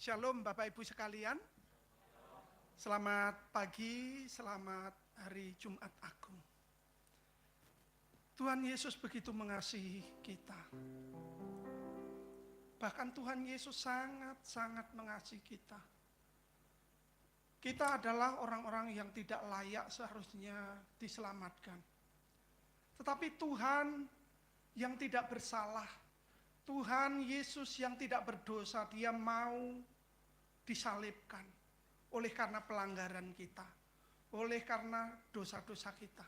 Shalom Bapak Ibu sekalian. Selamat pagi, selamat hari Jumat Agung. Tuhan Yesus begitu mengasihi kita. Bahkan Tuhan Yesus sangat-sangat mengasihi kita. Kita adalah orang-orang yang tidak layak seharusnya diselamatkan. Tetapi Tuhan yang tidak bersalah, Tuhan Yesus yang tidak berdosa, Dia mau disalibkan oleh karena pelanggaran kita, oleh karena dosa-dosa kita.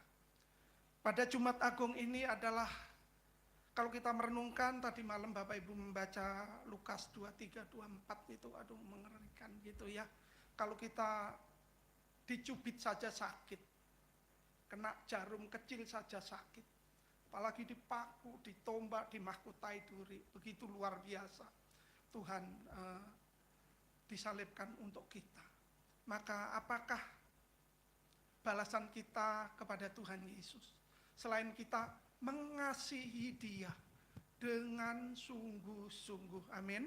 Pada Jumat Agung ini adalah, kalau kita merenungkan tadi malam Bapak Ibu membaca Lukas 23, 24 itu, aduh mengerikan gitu ya. Kalau kita dicubit saja sakit, kena jarum kecil saja sakit, apalagi dipaku, ditombak, dimahkotai duri, begitu luar biasa Tuhan disalibkan untuk kita. Maka apakah balasan kita kepada Tuhan Yesus selain kita mengasihi Dia dengan sungguh-sungguh? Amin.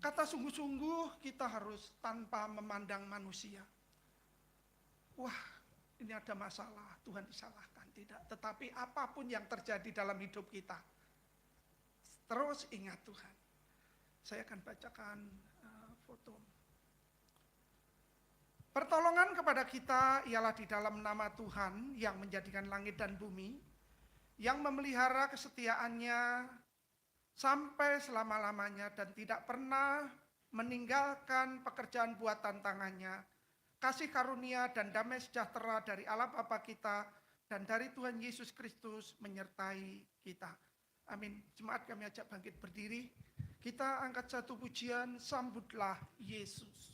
Kata sungguh-sungguh kita harus tanpa memandang manusia. Wah, ini ada masalah, Tuhan disalahkan. Tidak, tetapi apapun yang terjadi dalam hidup kita, terus ingat Tuhan. Saya akan bacakan foto. Pertolongan kepada kita ialah di dalam nama Tuhan yang menjadikan langit dan bumi, yang memelihara kesetiaannya sampai selama-lamanya dan tidak pernah meninggalkan pekerjaan buatan tangannya. Kasih karunia dan damai sejahtera dari Allah Bapa kita dan dari Tuhan Yesus Kristus menyertai kita. Amin. Jemaat, kami ajak bangkit berdiri. Kita angkat satu pujian, sambutlah Yesus.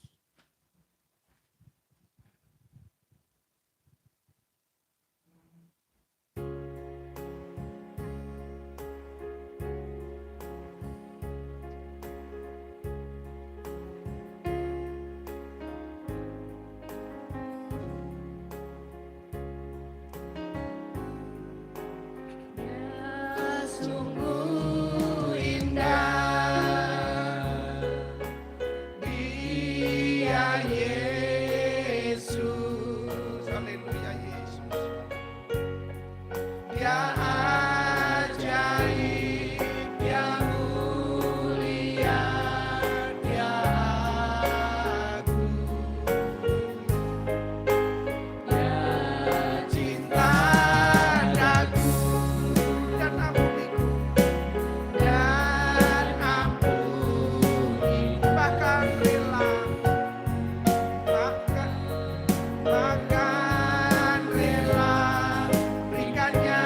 Sungguh indah Dia Yesus, Haleluya Yesus. Dia ajaib, Dia mulia, Dia agung, Dia cinta daku Dan ampuniku, dan ampuni, bahkan rela, bahkan rela berikannya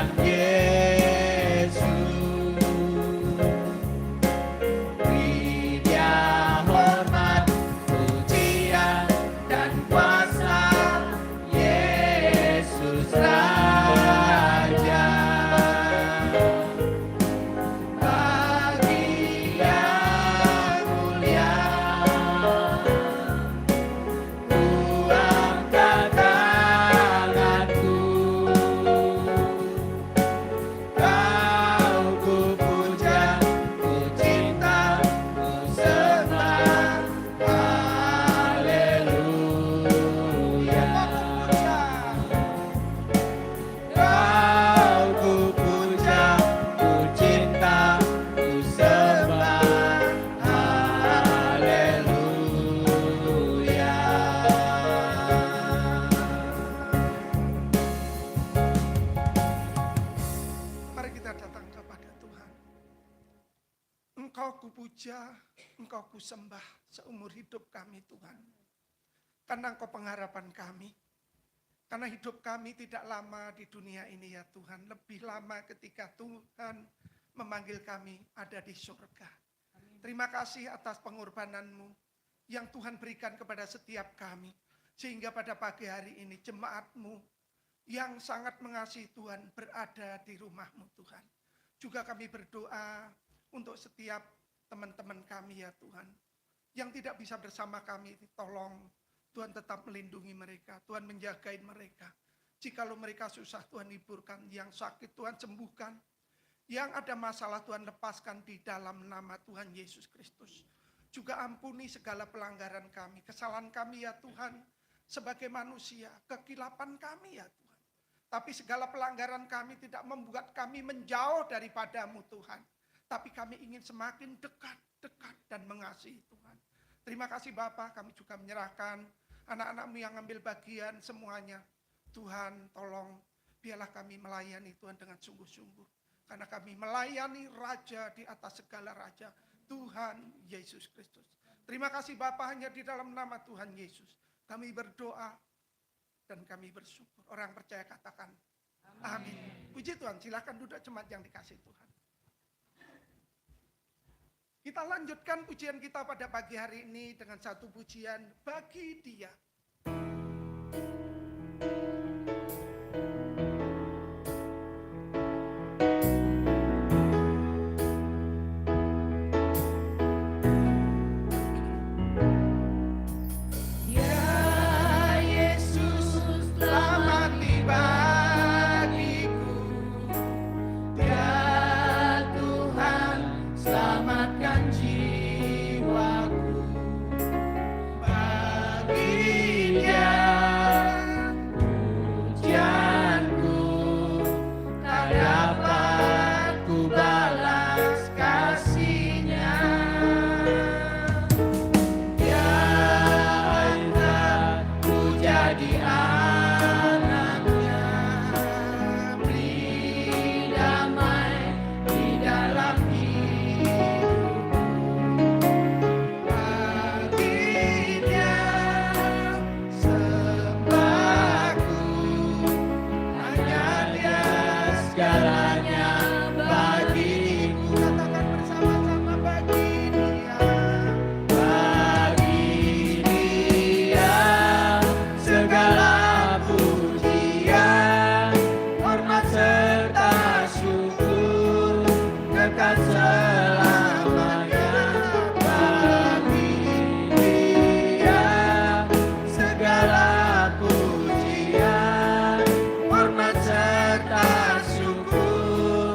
Tuhan Yesus. Beri Dia hormat, pujian, dan kuasa, Yesus Raja. Bagi yang mulia, ku angkat tanganku. Kau ku puja, ku cinta, ku sembah. Haleluya. Kau ku puja, ku cinta, ku sembah. Haleluya. Mari kita datang kepada Tuhan. Engkau kupuja, Engkau kusembah seumur hidup kami Tuhan. Karena Engkau pengharapan kami. Karena hidup kami tidak lama di dunia ini ya Tuhan. Lebih lama ketika Tuhan memanggil kami ada di surga. Terima kasih atas pengorbanan-Mu yang Tuhan berikan kepada setiap kami. Sehingga pada pagi hari ini jemaat-Mu yang sangat mengasihi Tuhan berada di rumah-Mu Tuhan. Juga kami berdoa untuk setiap teman-teman kami ya Tuhan. Yang tidak bisa bersama kami, tolong Tuhan tetap melindungi mereka, Tuhan menjagain mereka. Jikalau mereka susah, Tuhan hiburkan. Yang sakit, Tuhan sembuhkan. Yang ada masalah, Tuhan lepaskan di dalam nama Tuhan Yesus Kristus. Juga ampuni segala pelanggaran kami, kesalahan kami ya Tuhan. Sebagai manusia, kekilapan kami ya Tuhan. Tapi segala pelanggaran kami tidak membuat kami menjauh daripada-Mu Tuhan. Tapi kami ingin semakin dekat dan mengasihi Tuhan. Terima kasih Bapa, kami juga menyerahkan anak-anak-Mu yang ambil bagian semuanya. Tuhan tolong biarlah kami melayani Tuhan dengan sungguh-sungguh. Karena kami melayani Raja di atas segala Raja, Tuhan Yesus Kristus. Terima kasih Bapa, hanya di dalam nama Tuhan Yesus kami berdoa dan kami bersyukur. Orang percaya katakan amin. Puji Tuhan, silakan duduk jemaat yang dikasihi Tuhan. Kita lanjutkan pujian kita pada pagi hari ini dengan satu pujian, Bagi Dia. Ya Yesus telah mati bagiku. Ya Tuhan selamatkan jiwaku. Bagi Dia pujianku, tak dapat ku balas kasih-Nya. Ku jadi anaknya, beri damai di dalam hidupku. Bagi Dia sembahku, hanya Dia segalanya bagiku. Katakan bersama-sama, bagi Dia. Bagi Dia segala pujian, hormat serta syukur, kekal selamanya. Bagi Dia segala pujian, hormat serta syukur,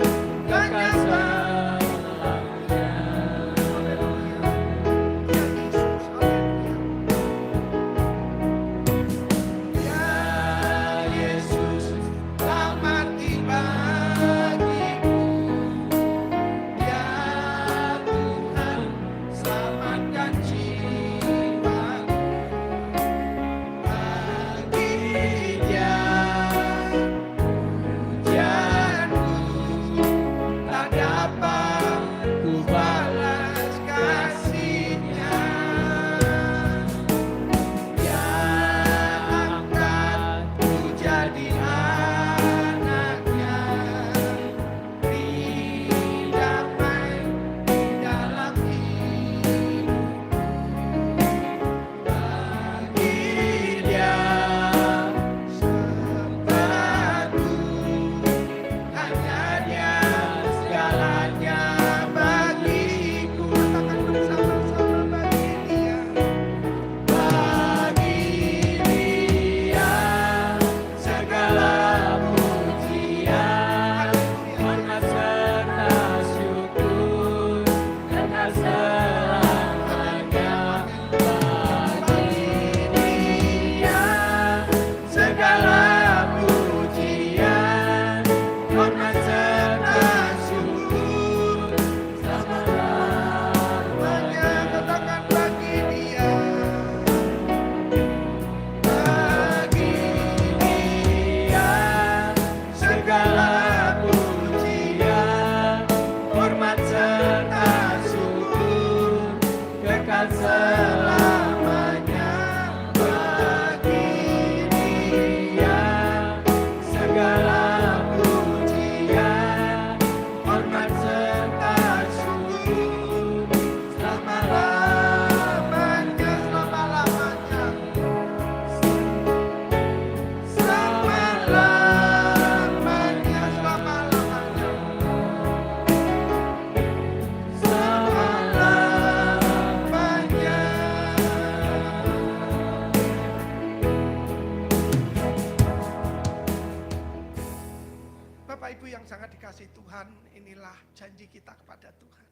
Bapak Ibu yang sangat dikasihi Tuhan, inilah janji kita kepada Tuhan.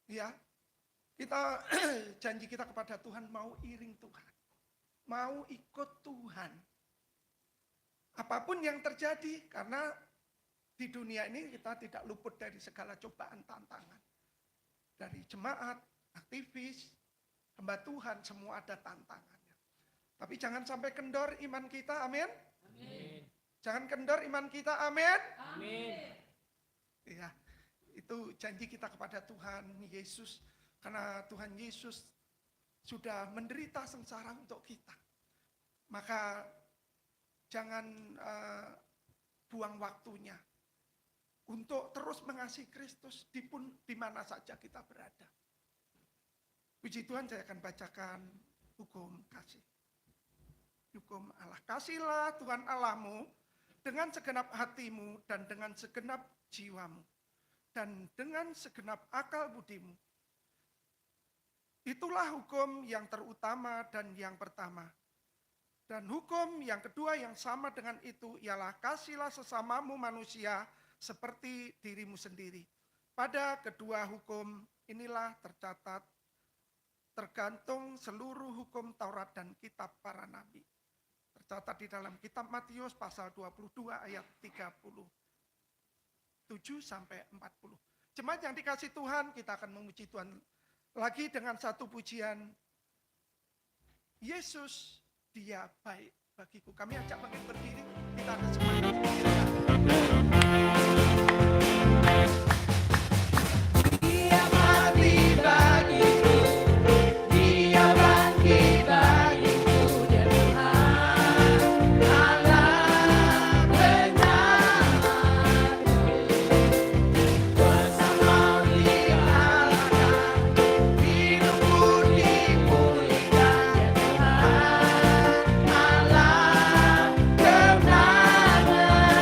Ya, kita janji kita kepada Tuhan mau iring Tuhan, mau ikut Tuhan. Apapun yang terjadi, karena di dunia ini kita tidak luput dari segala cobaan tantangan. Dari jemaat, aktivis, hamba Tuhan, semua ada tantangannya. Tapi jangan sampai kendor iman kita, amin. Amin. Jangan kendor iman kita, amin. Amin. Ya, itu janji kita kepada Tuhan Yesus. Karena Tuhan Yesus sudah menderita sengsara untuk kita. Maka jangan buang waktunya untuk terus mengasihi Kristus di mana saja kita berada. Puji Tuhan, saya akan bacakan hukum kasih. Hukum Allah. Kasihlah Tuhan Allahmu dengan segenap hatimu dan dengan segenap jiwamu dan dengan segenap akal budimu. Itulah hukum yang terutama dan yang pertama. Dan hukum yang kedua yang sama dengan itu ialah kasihlah sesamamu manusia seperti dirimu sendiri. Pada kedua hukum inilah tergantung seluruh hukum Taurat dan kitab para nabi. Tercatat di dalam kitab Matius pasal 22 ayat 37 sampai 40. Jemaat yang dikasihi Tuhan, kita akan memuji Tuhan lagi dengan satu pujian. Yesus, Dia baik bagiku. Kami ajak bangkit berdiri, kita akan semangat. Dia mati bagiku, Dia bangkit bagiku, Dia Tuhan Allah penyelamatku. Bersama Dia akan hidupku dipulihkan, Dia Tuhan Allah kemenangan.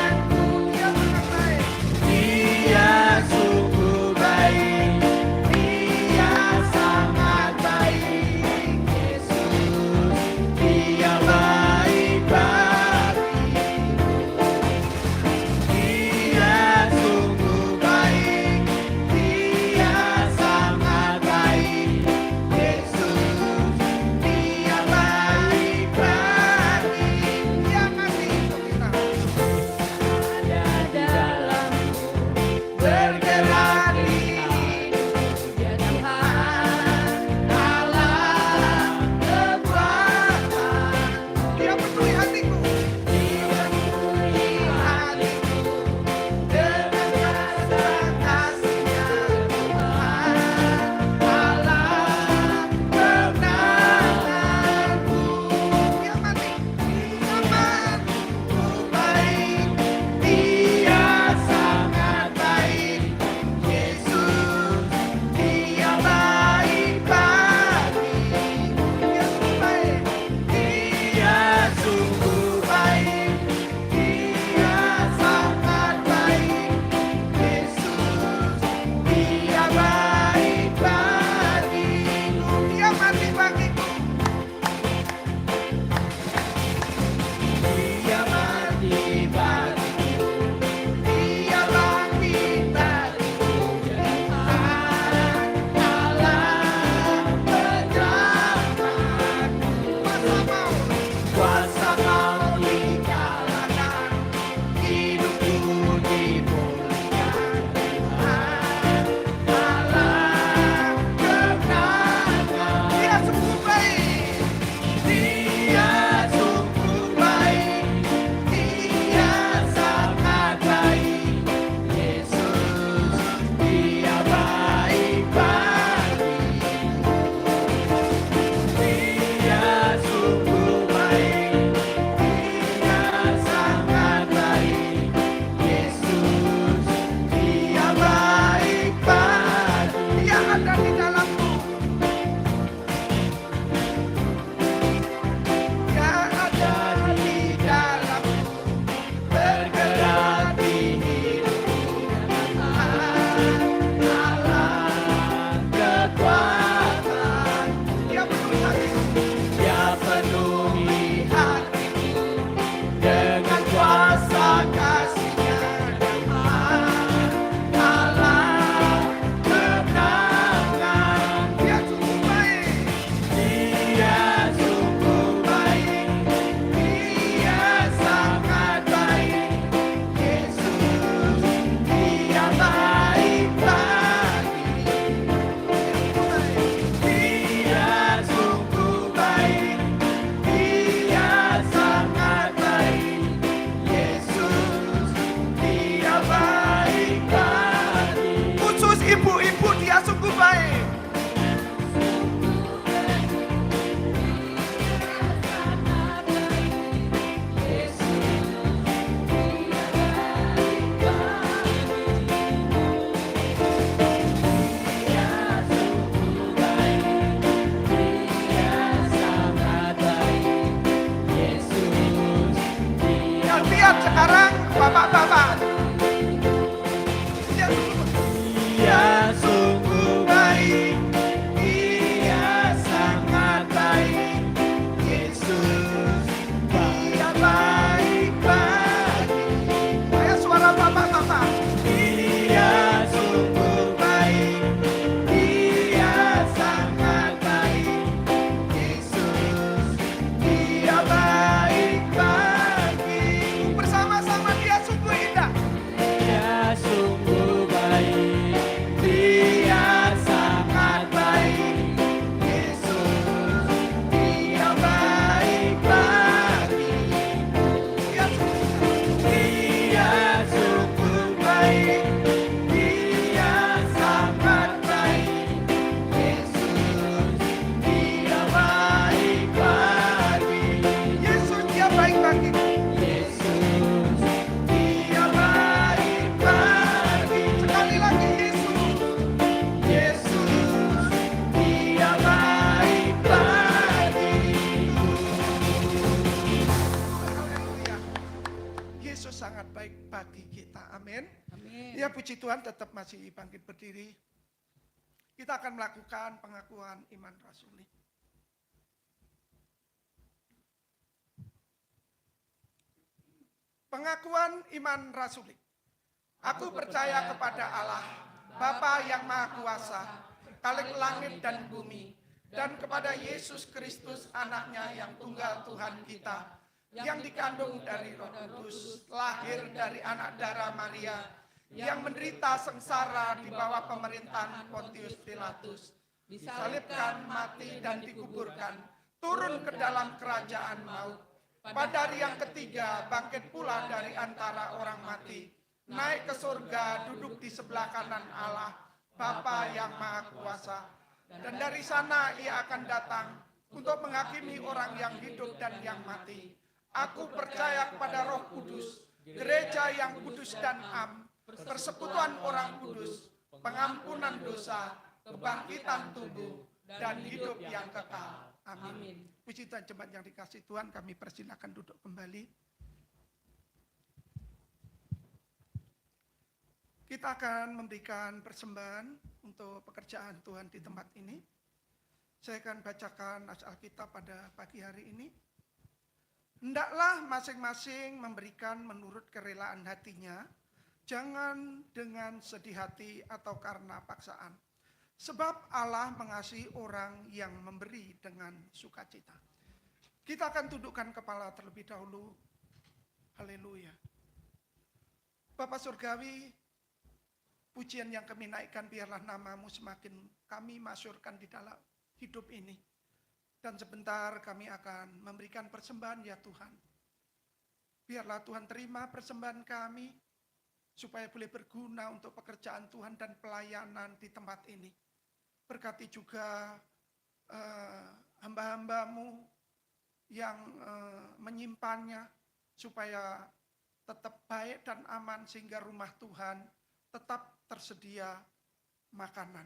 Amin. Amin. Ya, puji Tuhan, tetap masih bangkit berdiri. Kita akan melakukan pengakuan iman rasuli. Pengakuan iman rasuli. Aku percaya kepada Allah, Bapa yang Maha Kuasa, Khalik langit dan bumi, dan kepada Yesus Kristus anaknya yang tunggal Tuhan kita, yang dikandung dari Roh Kudus, lahir dari anak darah Maria, yang menderita sengsara di bawah pemerintahan Pontius Pilatus, disalibkan, mati dan dikuburkan, turun ke dalam kerajaan maut. Pada hari yang ketiga bangkit pula dari antara orang mati, naik ke surga, duduk di sebelah kanan Allah, Bapa yang Maha Kuasa. Dan dari sana ia akan datang untuk menghakimi orang yang hidup dan yang mati. Aku percaya kepada Roh Kudus, gereja yang kudus dan am, persekutuan orang kudus, pengampunan dosa, kebangkitan tubuh, dan hidup yang kekal. Amin. Puji Tuhan, jemaat yang dikasihi Tuhan, kami persilakan duduk kembali. Kita akan memberikan persembahan untuk pekerjaan Tuhan di tempat ini. Saya akan bacakan nas Alkitab pada pagi hari ini. Hendaklah masing-masing memberikan menurut kerelaan hatinya, jangan dengan sedih hati atau karena paksaan. Sebab Allah mengasihi orang yang memberi dengan sukacita. Kita akan tundukkan kepala terlebih dahulu. Haleluya. Bapa Surgawi, pujian yang kami naikkan biarlah namamu semakin kami masyurkan di dalam hidup ini. Dan sebentar kami akan memberikan persembahan ya Tuhan. Biarlah Tuhan terima persembahan kami, supaya boleh berguna untuk pekerjaan Tuhan dan pelayanan di tempat ini. Berkati juga hamba-hambamu yang menyimpannya, supaya tetap baik dan aman, sehingga rumah Tuhan tetap tersedia makanan.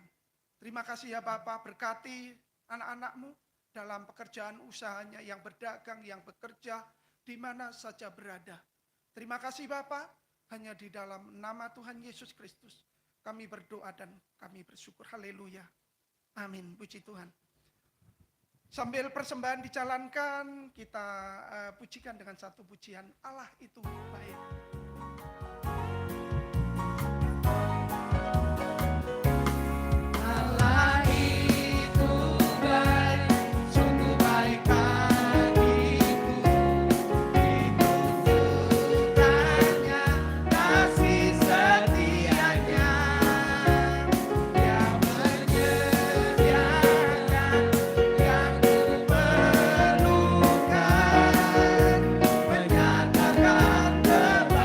Terima kasih ya Bapak, berkati anak-anakmu dalam pekerjaan usahanya, yang berdagang, yang bekerja, di mana saja berada. Terima kasih Bapak, hanya di dalam nama Tuhan Yesus Kristus kami berdoa dan kami bersyukur. Haleluya. Amin. Puji Tuhan. Sambil persembahan dijalankan, kita pujikan dengan satu pujian, Allah itu baik. Allah itu baik, sungguh baik bagiku. Ditunjukkannya kasih setianya, Dia menyediakan yang kuperlukan, menyatakan kebenaran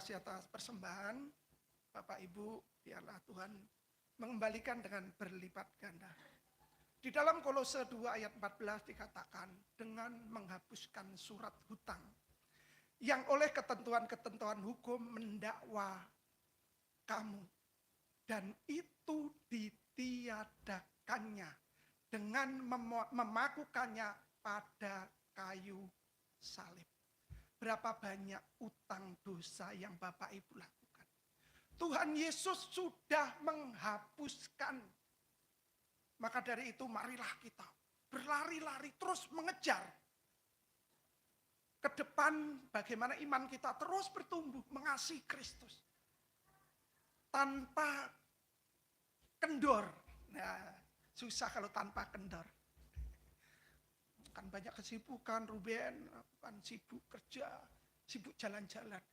kasih atas persembahan. Bapak Ibu, biarlah Tuhan mengembalikan dengan berlipat ganda. Di dalam Kolose 2 ayat 14 dikatakan, dengan menghapuskan surat hutang yang oleh ketentuan-ketentuan hukum mendakwa kamu, dan itu ditiadakannya dengan memakukannya pada kayu salib. Berapa banyak utang dosa yang Bapak Ibu lakukan. Tuhan Yesus sudah menghapuskan. Maka dari itu marilah kita berlari-lari terus mengejar ke depan, bagaimana iman kita terus bertumbuh mengasihi Kristus tanpa kendor. Nah, susah kalau tanpa kendor. Kan banyak kesibukan, Ruben, kan sibuk kerja, sibuk jalan-jalan.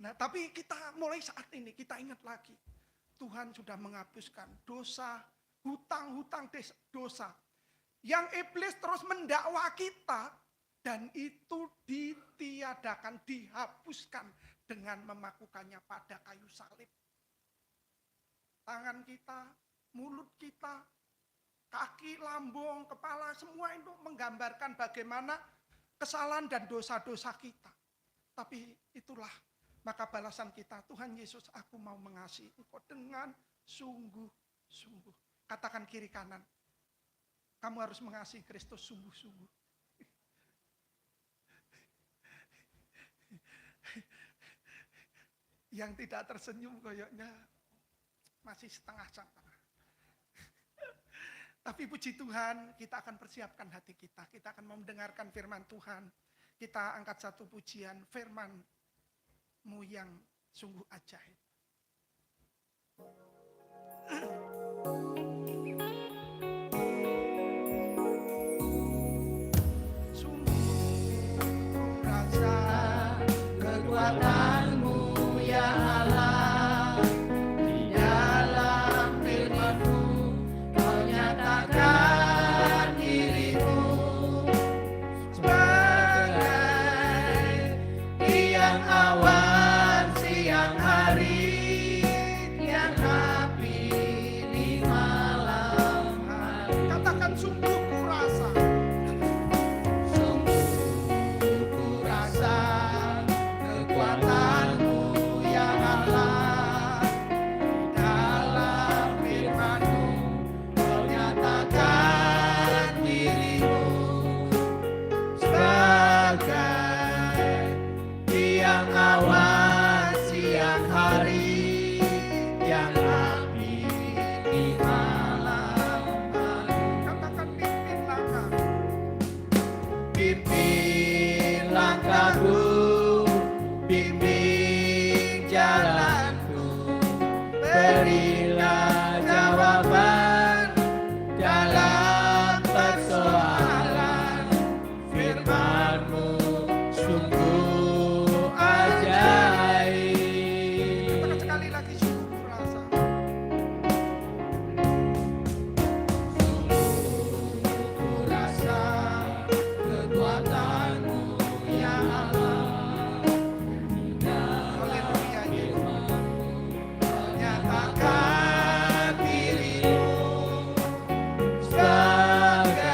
Nah, tapi kita mulai saat ini kita ingat lagi, Tuhan sudah menghapuskan dosa, hutang-hutang dosa yang iblis terus mendakwa kita, dan itu ditiadakan, dihapuskan dengan memakukannya pada kayu salib. Tangan kita, mulut kita, kaki, lambung, kepala, semua itu menggambarkan bagaimana kesalahan dan dosa-dosa kita. Tapi itulah maka balasan kita, Tuhan Yesus, aku mau mengasihi Engkau dengan sungguh-sungguh. Katakan kiri kanan, kamu harus mengasihi Kristus sungguh-sungguh. Yang tidak tersenyum koyoknya masih setengah-setengah. Tapi puji Tuhan, kita akan persiapkan hati kita. Kita akan mendengarkan firman Tuhan. Kita angkat satu pujian, firman-Mu yang sungguh ajaib. Sungguh rasa kekuatan-Mu ya Allah, di dalam firman-Mu Kau nyatakan diri-Mu sebagai tiang awan siang hari, tiang api di malam hari. Katakan sungguh ku rasa, Sungguh ku rasa kekuatan-Mu ya Allah, di dalam firman-Mu Kau nyatakan diri-Mu sebagai tiang awan siang hari, tiang api di malam hari. katakan pimpin langkah. Pimpin langkahku, bimbing jalanku, berilah jawaban dalam persoalan. Firman-Mu sungguh ajaib. Katakan sekali lagi, sungguh ku rasa. Ku rasa kekuatan-Mu ya Allah, Haleluya, Yesus. nyatakan diri-Mu sebagai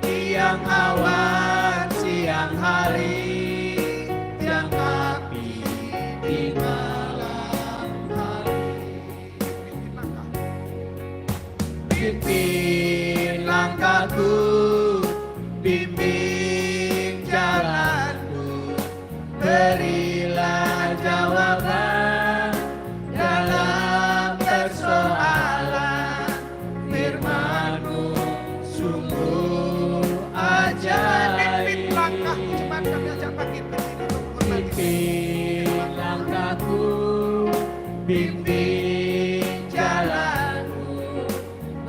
tiang awan siang hari, tiang api di malam hari. Pimpin langkahku, bimbing jalanku, berilah jawaban dalam persoalan. Firman-Mu sungguh ajaib. Pimpin langkahku, cepat kami ajak bangkit berdiri untuk berbagi. Pimpin langkahku, bimbing jalanku,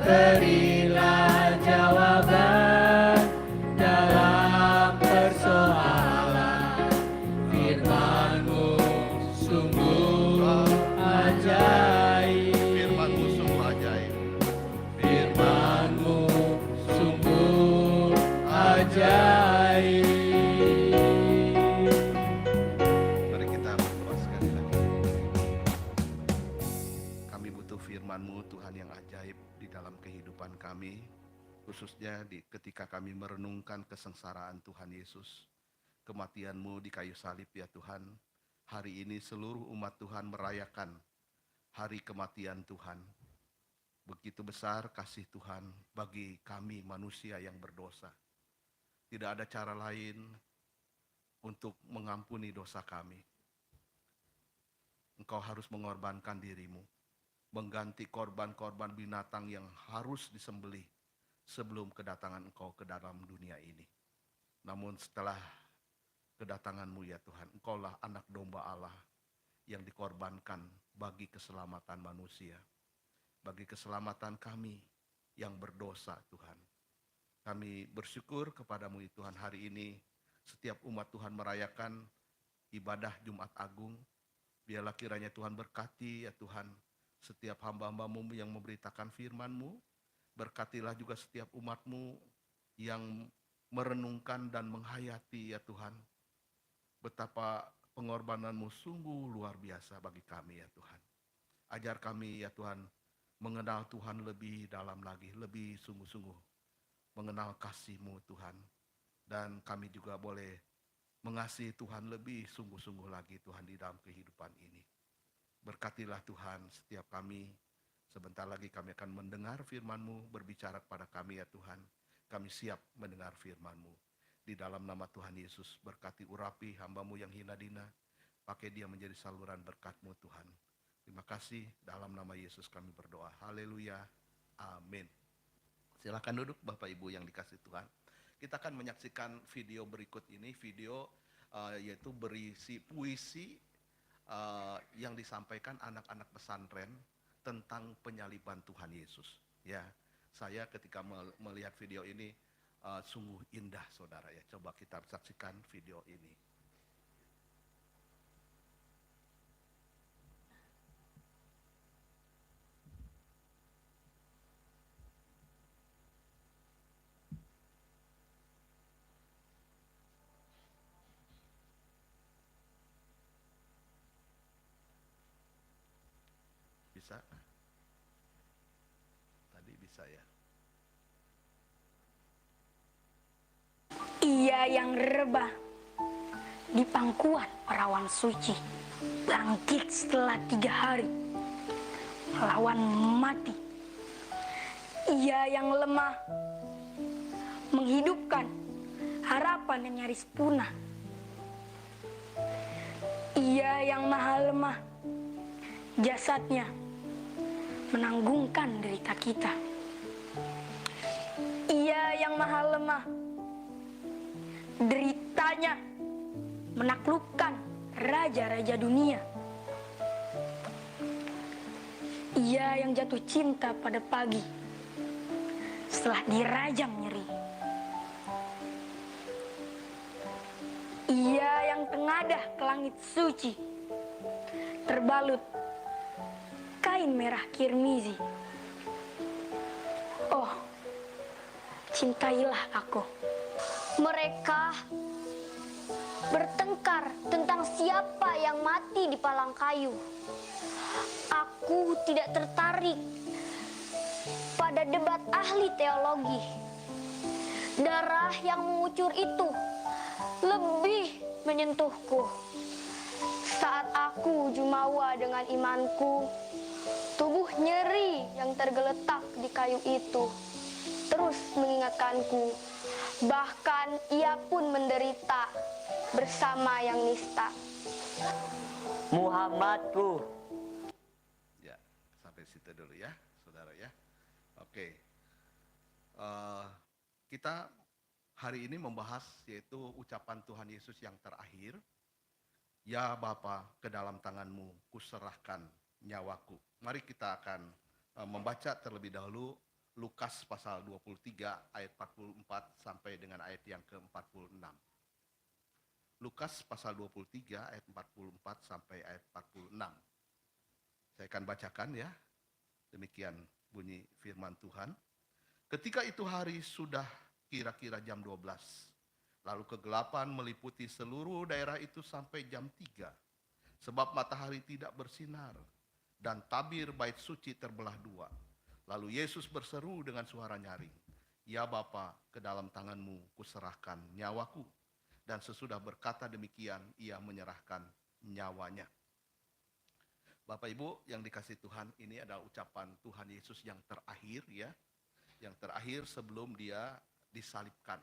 berilah jawaban dalam persoalan. Firman-Mu sungguh ajaib. Firman-Mu sungguh ajaib. Firman-Mu sungguh ajaib. ajaib di dalam kehidupan kami, khususnya ketika kami merenungkan kesengsaraan Tuhan Yesus, kematian-Mu di kayu salib ya Tuhan. Hari ini seluruh umat Tuhan merayakan hari kematian Tuhan. Begitu besar kasih Tuhan bagi kami manusia yang berdosa. Tidak ada cara lain untuk mengampuni dosa kami. Engkau harus mengorbankan dirimu, mengganti korban-korban binatang yang harus disembelih sebelum kedatangan Engkau ke dalam dunia ini. Namun setelah kedatangan-Mu ya Tuhan, Engkaulah anak domba Allah yang dikorbankan bagi keselamatan manusia, bagi keselamatan kami yang berdosa Tuhan. Kami bersyukur kepadamu ya Tuhan, hari ini setiap umat Tuhan merayakan ibadah Jumat Agung. Biarlah kiranya Tuhan berkati ya Tuhan setiap hamba-hamba-Mu yang memberitakan firman-Mu. Berkatilah juga setiap umat-Mu yang merenungkan dan menghayati ya Tuhan. Betapa pengorbanan-Mu sungguh luar biasa bagi kami ya Tuhan. Ajar kami ya Tuhan mengenal Tuhan lebih dalam lagi, lebih sungguh-sungguh mengenal kasih-Mu Tuhan. Dan kami juga boleh mengasihi Tuhan lebih sungguh-sungguh lagi Tuhan di dalam kehidupan ini. Berkatilah Tuhan setiap kami. Sebentar lagi kami akan mendengar firman-Mu berbicara kepada kami ya Tuhan. Kami siap mendengar firman-Mu. Di dalam nama Tuhan Yesus, berkati urapi hamba-Mu yang hina dina. Pakai dia menjadi saluran berkat-Mu Tuhan. Terima kasih, dalam nama Yesus kami berdoa. Haleluya. Amin. Silakan duduk Bapak Ibu yang dikasih Tuhan. Kita akan menyaksikan video berikut ini, video yaitu berisi puisi yang disampaikan anak-anak pesantren tentang penyaliban Tuhan Yesus. Ya, saya ketika melihat video ini sungguh indah, saudara ya. Coba kita saksikan video ini. Bisa? Tadi bisa ya. Ia yang rebah di pangkuan perawan suci, bangkit setelah 3 hari, melawan mati. Ia yang lemah menghidupkan harapan yang nyaris punah. Ia yang maha lemah, jasadnya menanggungkan derita kita. Ia yang maha lemah, deritanya menaklukkan raja-raja dunia. Ia yang jatuh cinta pada pagi setelah dirajam nyeri. Ia yang tengadah ke langit suci, terbalut kain merah kirmizi. Oh, cintailah aku. Mereka bertengkar tentang siapa yang mati di palang kayu. Aku tidak tertarik pada debat ahli teologi. Darah yang mengucur itu lebih menyentuhku. Saat aku jumawa dengan imanku, tubuh nyeri yang tergeletak di kayu itu terus mengingatkanku. Bahkan ia pun menderita bersama yang nista. Muhammadku. Ya, sampai situ dulu ya, saudara ya. Oke, kita hari ini membahas yaitu ucapan Tuhan Yesus yang terakhir. Ya Bapa, ke dalam tangan-Mu kuserahkan nyawaku. Mari kita akan membaca terlebih dahulu Lukas pasal 23 ayat 44 sampai dengan ayat yang ke-46. Lukas pasal 23 ayat 44 sampai ayat 46. Saya akan bacakan ya. Demikian bunyi firman Tuhan. Ketika itu hari sudah kira-kira jam 12. Lalu kegelapan meliputi seluruh daerah itu sampai jam 3. Sebab matahari tidak bersinar dan tabir bait suci terbelah dua. Lalu Yesus berseru dengan suara nyaring, "Ya Bapa, ke dalam tangan-Mu kuserahkan nyawaku." Dan sesudah berkata demikian, ia menyerahkan nyawanya. Bapak Ibu yang dikasih Tuhan, ini adalah ucapan Tuhan Yesus yang terakhir ya. Yang terakhir sebelum dia disalibkan.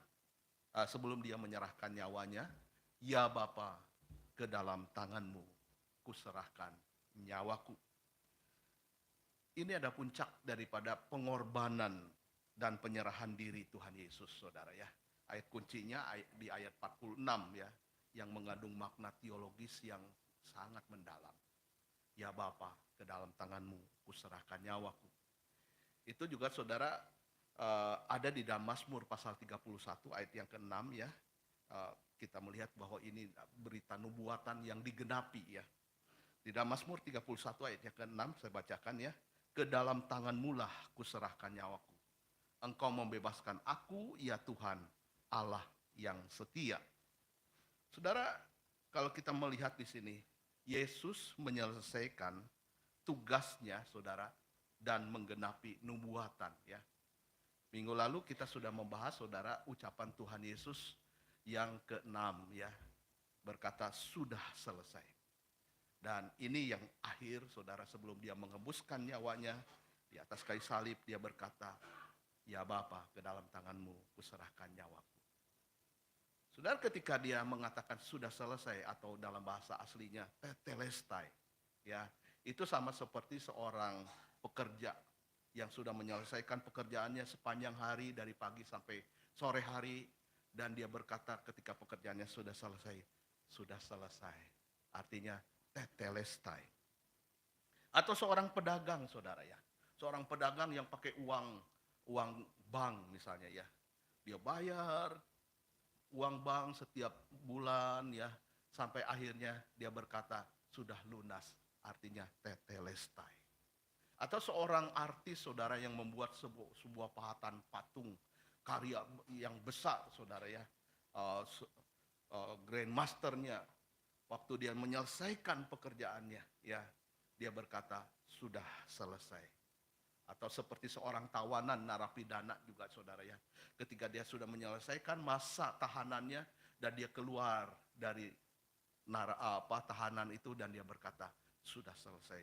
Sebelum dia menyerahkan nyawanya, "Ya Bapa, ke dalam tangan-Mu kuserahkan nyawaku." Ini ada puncak daripada pengorbanan dan penyerahan diri Tuhan Yesus, saudara ya. Ayat kuncinya di ayat 46 ya, yang mengandung makna teologis yang sangat mendalam. "Ya Bapa, ke dalam tangan-Mu kuserahkan nyawaku." Itu juga saudara ada di dalam Mazmur pasal 31 ayat yang ke-6 ya. Kita melihat bahwa ini berita nubuatan yang digenapi ya. Di dalam Mazmur 31 ayat yang ke-6 saya bacakan ya. "Ke dalam tangan-Mu lah kuserahkan nyawaku. Engkau membebaskan aku, ya Tuhan, Allah yang setia." Saudara, kalau kita melihat di sini, Yesus menyelesaikan tugasnya, saudara, dan menggenapi nubuatan ya. Minggu lalu kita sudah membahas, saudara, ucapan Tuhan Yesus yang ke-6 ya, berkata sudah selesai. Dan ini yang akhir, saudara, sebelum dia mengembuskan nyawanya di atas kayu salib, dia berkata, "Ya Bapa, ke dalam tangan-Mu kuserahkan nyawaku." Saudara, ketika dia mengatakan sudah selesai, atau dalam bahasa aslinya tetelestai ya, itu sama seperti seorang pekerja yang sudah menyelesaikan pekerjaannya sepanjang hari dari pagi sampai sore hari, dan dia berkata ketika pekerjaannya sudah selesai, sudah selesai. Artinya tetelestai. Atau seorang pedagang, saudara ya. Seorang pedagang yang pakai uang bank misalnya ya. Dia bayar uang bank setiap bulan ya, sampai akhirnya dia berkata sudah lunas, artinya tetelestai. Atau seorang artis, saudara, yang membuat sebuah pahatan patung karya yang besar, saudara ya. Grandmasternya, waktu dia menyelesaikan pekerjaannya ya, dia berkata sudah selesai. Atau seperti seorang tawanan narapidana juga, saudara ya, ketika dia sudah menyelesaikan masa tahanannya dan dia keluar dari tahanan itu, dan dia berkata sudah selesai,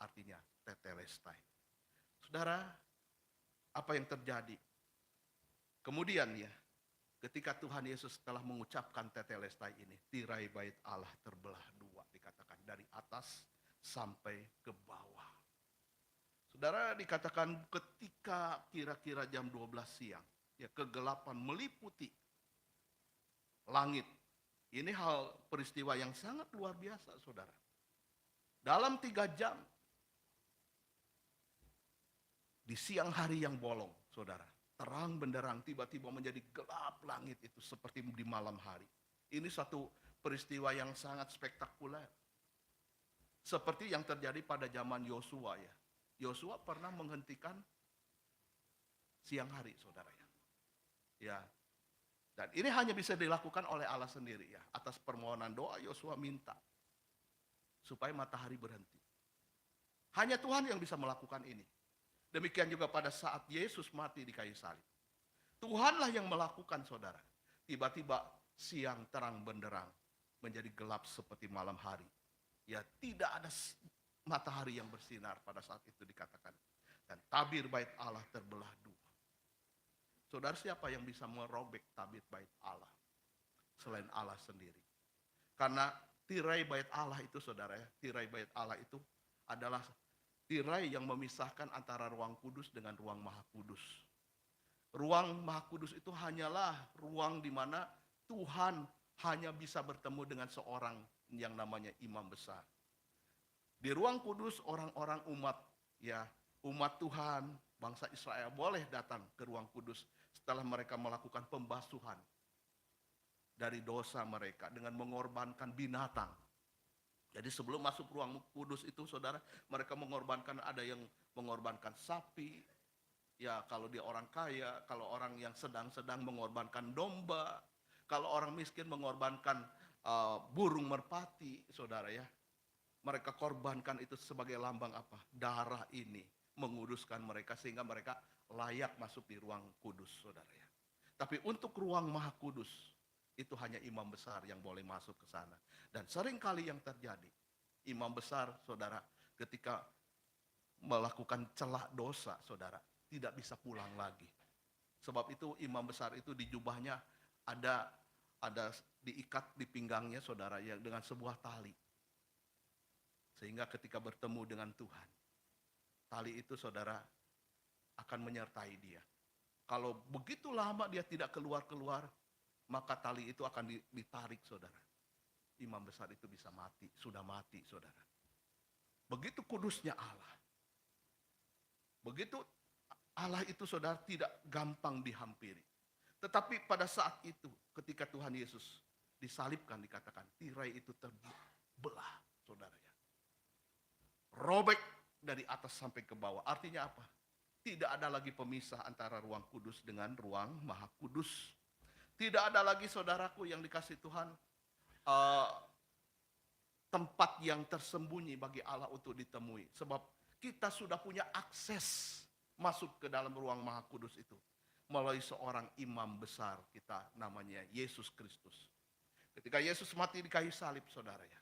artinya tetelestai. Saudara, apa yang terjadi? Kemudian ya, ketika Tuhan Yesus telah mengucapkan tetelestai ini, tirai bait Allah terbelah dua, dikatakan dari atas sampai ke bawah. Saudara, dikatakan ketika kira-kira jam 12 siang, ya, kegelapan meliputi langit. Ini hal peristiwa yang sangat luar biasa, saudara. Dalam 3 jam, di siang hari yang bolong, saudara, terang benderang tiba-tiba menjadi gelap langit itu seperti di malam hari. Ini satu peristiwa yang sangat spektakuler. Seperti yang terjadi pada zaman Yosua ya. Yosua pernah menghentikan siang hari, saudara ya. Ya. Dan ini hanya bisa dilakukan oleh Allah sendiri ya. Atas permohonan doa Yosua minta supaya matahari berhenti. Hanya Tuhan yang bisa melakukan ini. Demikian juga pada saat Yesus mati di kayu salib. Tuhanlah yang melakukan, saudara. Tiba-tiba siang terang benderang menjadi gelap seperti malam hari. Ya, tidak ada matahari yang bersinar pada saat itu, dikatakan. Dan tabir bait Allah terbelah dua. Saudara, siapa yang bisa merobek tabir bait Allah selain Allah sendiri? Karena tirai bait Allah itu, saudara ya, tirai bait Allah itu adalah tirai yang memisahkan antara ruang kudus dengan ruang maha kudus. Ruang maha kudus itu hanyalah ruang di mana Tuhan hanya bisa bertemu dengan seorang yang namanya imam besar. Di ruang kudus orang-orang umat Tuhan, bangsa Israel boleh datang ke ruang kudus setelah mereka melakukan pembasuhan dari dosa mereka dengan mengorbankan binatang. Jadi sebelum masuk ruang kudus itu, saudara, mereka mengorbankan, ada yang mengorbankan sapi, ya kalau dia orang kaya, kalau orang yang sedang-sedang mengorbankan domba, kalau orang miskin mengorbankan burung merpati, saudara ya. Mereka korbankan itu sebagai lambang apa? Darah ini menguduskan mereka sehingga mereka layak masuk di ruang kudus, saudara ya. Tapi untuk ruang maha kudus, itu hanya imam besar yang boleh masuk ke sana. Dan seringkali yang terjadi, imam besar, saudara, ketika melakukan celah dosa, saudara, tidak bisa pulang lagi. Sebab itu imam besar itu di jubahnya ada diikat di pinggangnya, saudara, ya, dengan sebuah tali. Sehingga ketika bertemu dengan Tuhan, tali itu, saudara, akan menyertai dia. Kalau begitu lama dia tidak keluar-keluar, maka tali itu akan ditarik, saudara. Imam besar itu bisa mati, sudah mati, saudara. Begitu kudusnya Allah. Begitu Allah itu, saudara, tidak gampang dihampiri. Tetapi pada saat itu, ketika Tuhan Yesus disalibkan, dikatakan tirai itu terbelah, saudara ya. Robek dari atas sampai ke bawah. Artinya apa? Tidak ada lagi pemisah antara ruang kudus dengan ruang maha kudus. Tidak ada lagi, saudaraku yang dikasih Tuhan, tempat yang tersembunyi bagi Allah untuk ditemui. Sebab kita sudah punya akses masuk ke dalam ruang maha kudus itu melalui seorang imam besar kita, namanya Yesus Kristus. Ketika Yesus mati di kayu salib, saudara ya,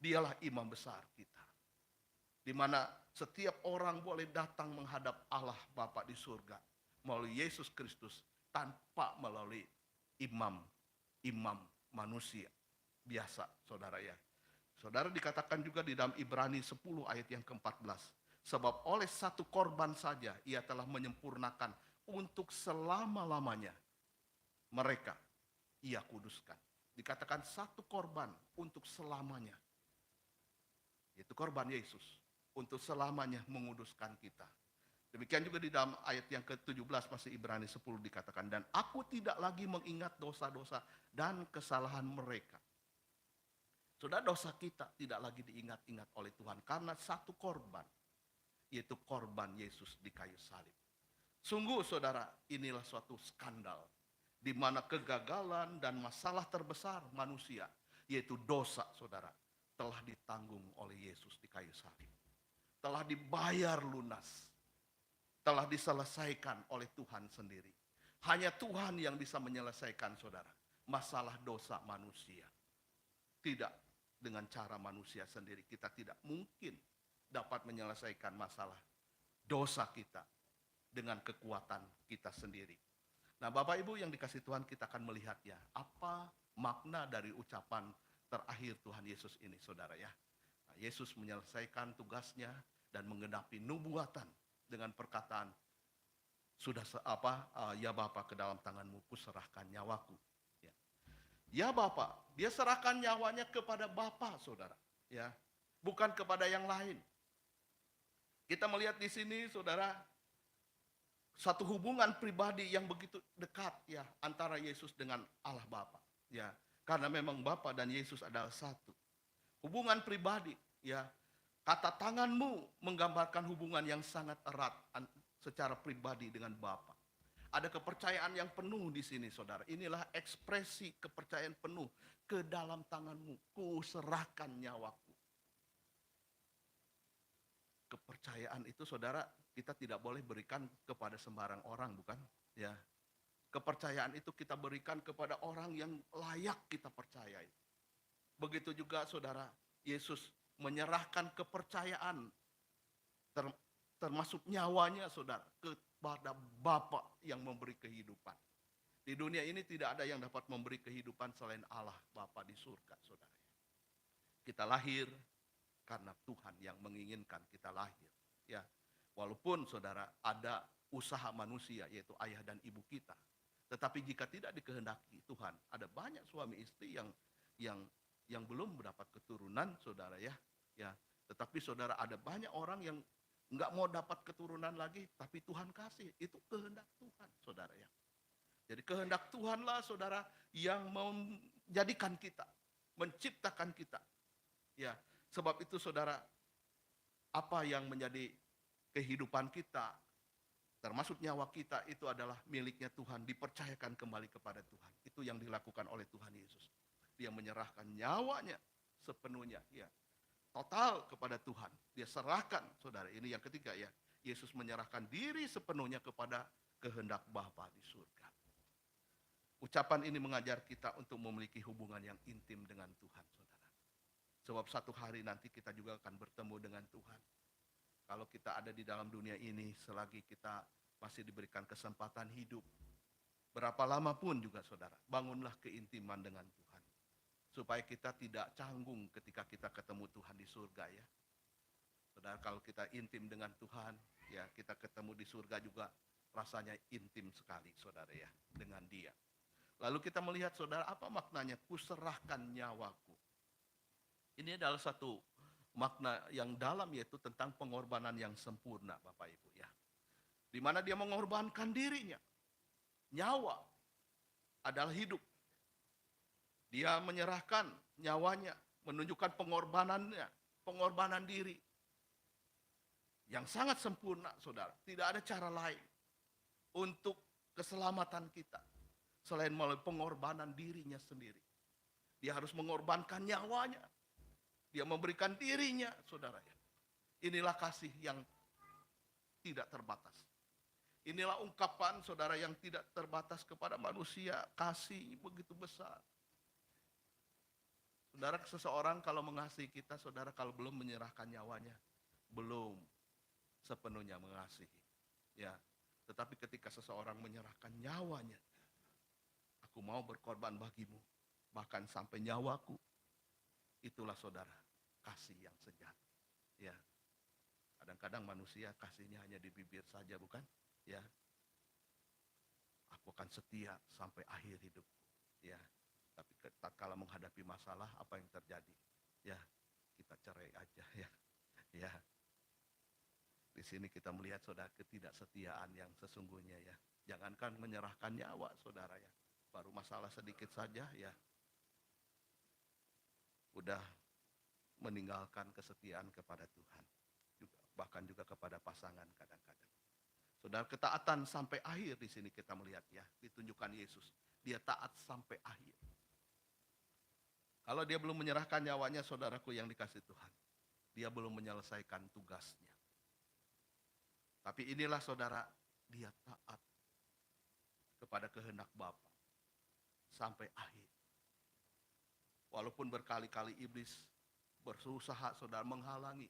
dialah imam besar kita, di mana setiap orang boleh datang menghadap Allah Bapa di surga melalui Yesus Kristus tanpa melalui imam manusia biasa, saudara ya. Saudara, dikatakan juga di dalam Ibrani 10 ayat yang ke-14, sebab oleh satu korban saja ia telah menyempurnakan untuk selama-lamanya mereka ia kuduskan. Dikatakan satu korban untuk selamanya, yaitu korban Yesus, untuk selamanya menguduskan kita. Demikian juga di dalam ayat yang ke-17 masih Ibrani 10 dikatakan, dan aku tidak lagi mengingat dosa-dosa dan kesalahan mereka. Saudara, dosa kita tidak lagi diingat-ingat oleh Tuhan karena satu korban, yaitu korban Yesus di kayu salib. Sungguh, saudara, inilah suatu skandal di mana kegagalan dan masalah terbesar manusia, yaitu dosa, saudara, telah ditanggung oleh Yesus di kayu salib. Telah dibayar lunas, telah diselesaikan oleh Tuhan sendiri. Hanya Tuhan yang bisa menyelesaikan, saudara, masalah dosa manusia. Tidak dengan cara manusia sendiri. Kita tidak mungkin dapat menyelesaikan masalah dosa kita dengan kekuatan kita sendiri. Nah, Bapak Ibu yang dikasih Tuhan, kita akan melihat ya, apa makna dari ucapan terakhir Tuhan Yesus ini, saudara ya. Nah, Yesus menyelesaikan tugasnya dan menggenapi nubuatan dengan perkataan, sudah ya Bapa, ke dalam tanganmu kuserahkan nyawaku. Ya Bapa, dia serahkan nyawanya kepada Bapa, saudara, ya, bukan kepada yang lain. Kita melihat di sini, saudara, satu hubungan pribadi yang begitu dekat ya antara Yesus dengan Allah Bapa, ya, karena memang Bapa dan Yesus adalah satu. Hubungan pribadi, ya, kata tanganmu menggambarkan hubungan yang sangat erat secara pribadi dengan Bapa. Ada kepercayaan yang penuh di sini, saudara. Inilah ekspresi kepercayaan penuh. Ke dalam tanganmu ku serahkan nyawaku. Kepercayaan itu, saudara, kita tidak boleh berikan kepada sembarang orang, bukan? Ya. Kepercayaan itu kita berikan kepada orang yang layak kita percayai. Begitu juga, saudara, Yesus menyerahkan kepercayaan termasuk nyawanya, saudara, kepada Bapa yang memberi kehidupan. Di dunia ini tidak ada yang dapat memberi kehidupan selain Allah Bapa di surga, saudara. Kita lahir karena Tuhan yang menginginkan kita lahir, ya. Walaupun, saudara, ada usaha manusia yaitu ayah dan ibu kita, tetapi jika tidak dikehendaki Tuhan, ada banyak suami istri yang belum mendapat keturunan, saudara ya. Ya, tetapi saudara, ada banyak orang yang nggak mau dapat keturunan lagi, tapi Tuhan kasih. Itu kehendak Tuhan, saudara ya. Jadi kehendak Tuhanlah, saudara, yang menjadikan kita, menciptakan kita. Ya, sebab itu, saudara, apa yang menjadi kehidupan kita, termasuk nyawa kita, itu adalah miliknya Tuhan, dipercayakan kembali kepada Tuhan. Itu yang dilakukan oleh Tuhan Yesus. Dia menyerahkan nyawanya sepenuhnya, ya, total kepada Tuhan. Dia serahkan, saudara. Ini yang ketiga ya, Yesus menyerahkan diri sepenuhnya kepada kehendak Bapa di surga. Ucapan ini mengajar kita untuk memiliki hubungan yang intim dengan Tuhan, saudara. Sebab satu hari nanti kita juga akan bertemu dengan Tuhan. Kalau kita ada di dalam dunia ini, selagi kita masih diberikan kesempatan hidup, berapa lama pun juga saudara, bangunlah keintiman dengan Tuhan. Supaya kita tidak canggung ketika kita ketemu Tuhan di surga ya. Saudara, kalau kita intim dengan Tuhan, ya kita ketemu di surga juga rasanya intim sekali saudara ya, dengan Dia. Lalu kita melihat saudara, apa maknanya kuserahkan nyawaku. Ini adalah satu makna yang dalam, yaitu tentang pengorbanan yang sempurna Bapak Ibu ya. Di mana dia mengorbankan dirinya. Nyawa adalah hidup. Dia menyerahkan nyawanya, menunjukkan pengorbanannya, pengorbanan diri. Yang sangat sempurna saudara. Tidak ada cara lain untuk keselamatan kita selain melalui pengorbanan dirinya sendiri. Dia harus mengorbankan nyawanya. Dia memberikan dirinya, saudara ya. Inilah kasih yang tidak terbatas. Inilah ungkapan saudara yang tidak terbatas kepada manusia. Kasih begitu besar. Saudara, seseorang kalau mengasihi kita, saudara kalau belum menyerahkan nyawanya, belum sepenuhnya mengasihi. Ya, tetapi ketika seseorang menyerahkan nyawanya, aku mau berkorban bagimu, bahkan sampai nyawaku. Itulah saudara, kasih yang sejati. Ya. Kadang-kadang manusia kasihnya hanya di bibir saja, bukan? Ya. Aku akan setia sampai akhir hidupku. Ya. Tapi tatkala menghadapi masalah, apa yang terjadi? Ya, kita cerai aja ya. Ya. Di sini kita melihat saudara ketidaksetiaan yang sesungguhnya ya. Jangankan menyerahkan nyawa saudara ya. Baru masalah sedikit saja ya, udah meninggalkan kesetiaan kepada Tuhan, bahkan juga kepada pasangan kadang-kadang. Saudara, ketaatan sampai akhir di sini kita melihat ya, ditunjukkan Yesus. Dia taat sampai akhir. Kalau dia belum menyerahkan nyawanya, saudaraku yang dikasih Tuhan, dia belum menyelesaikan tugasnya. Tapi inilah saudara, dia taat kepada kehendak Bapa sampai akhir. Walaupun berkali-kali iblis berusaha saudara menghalangi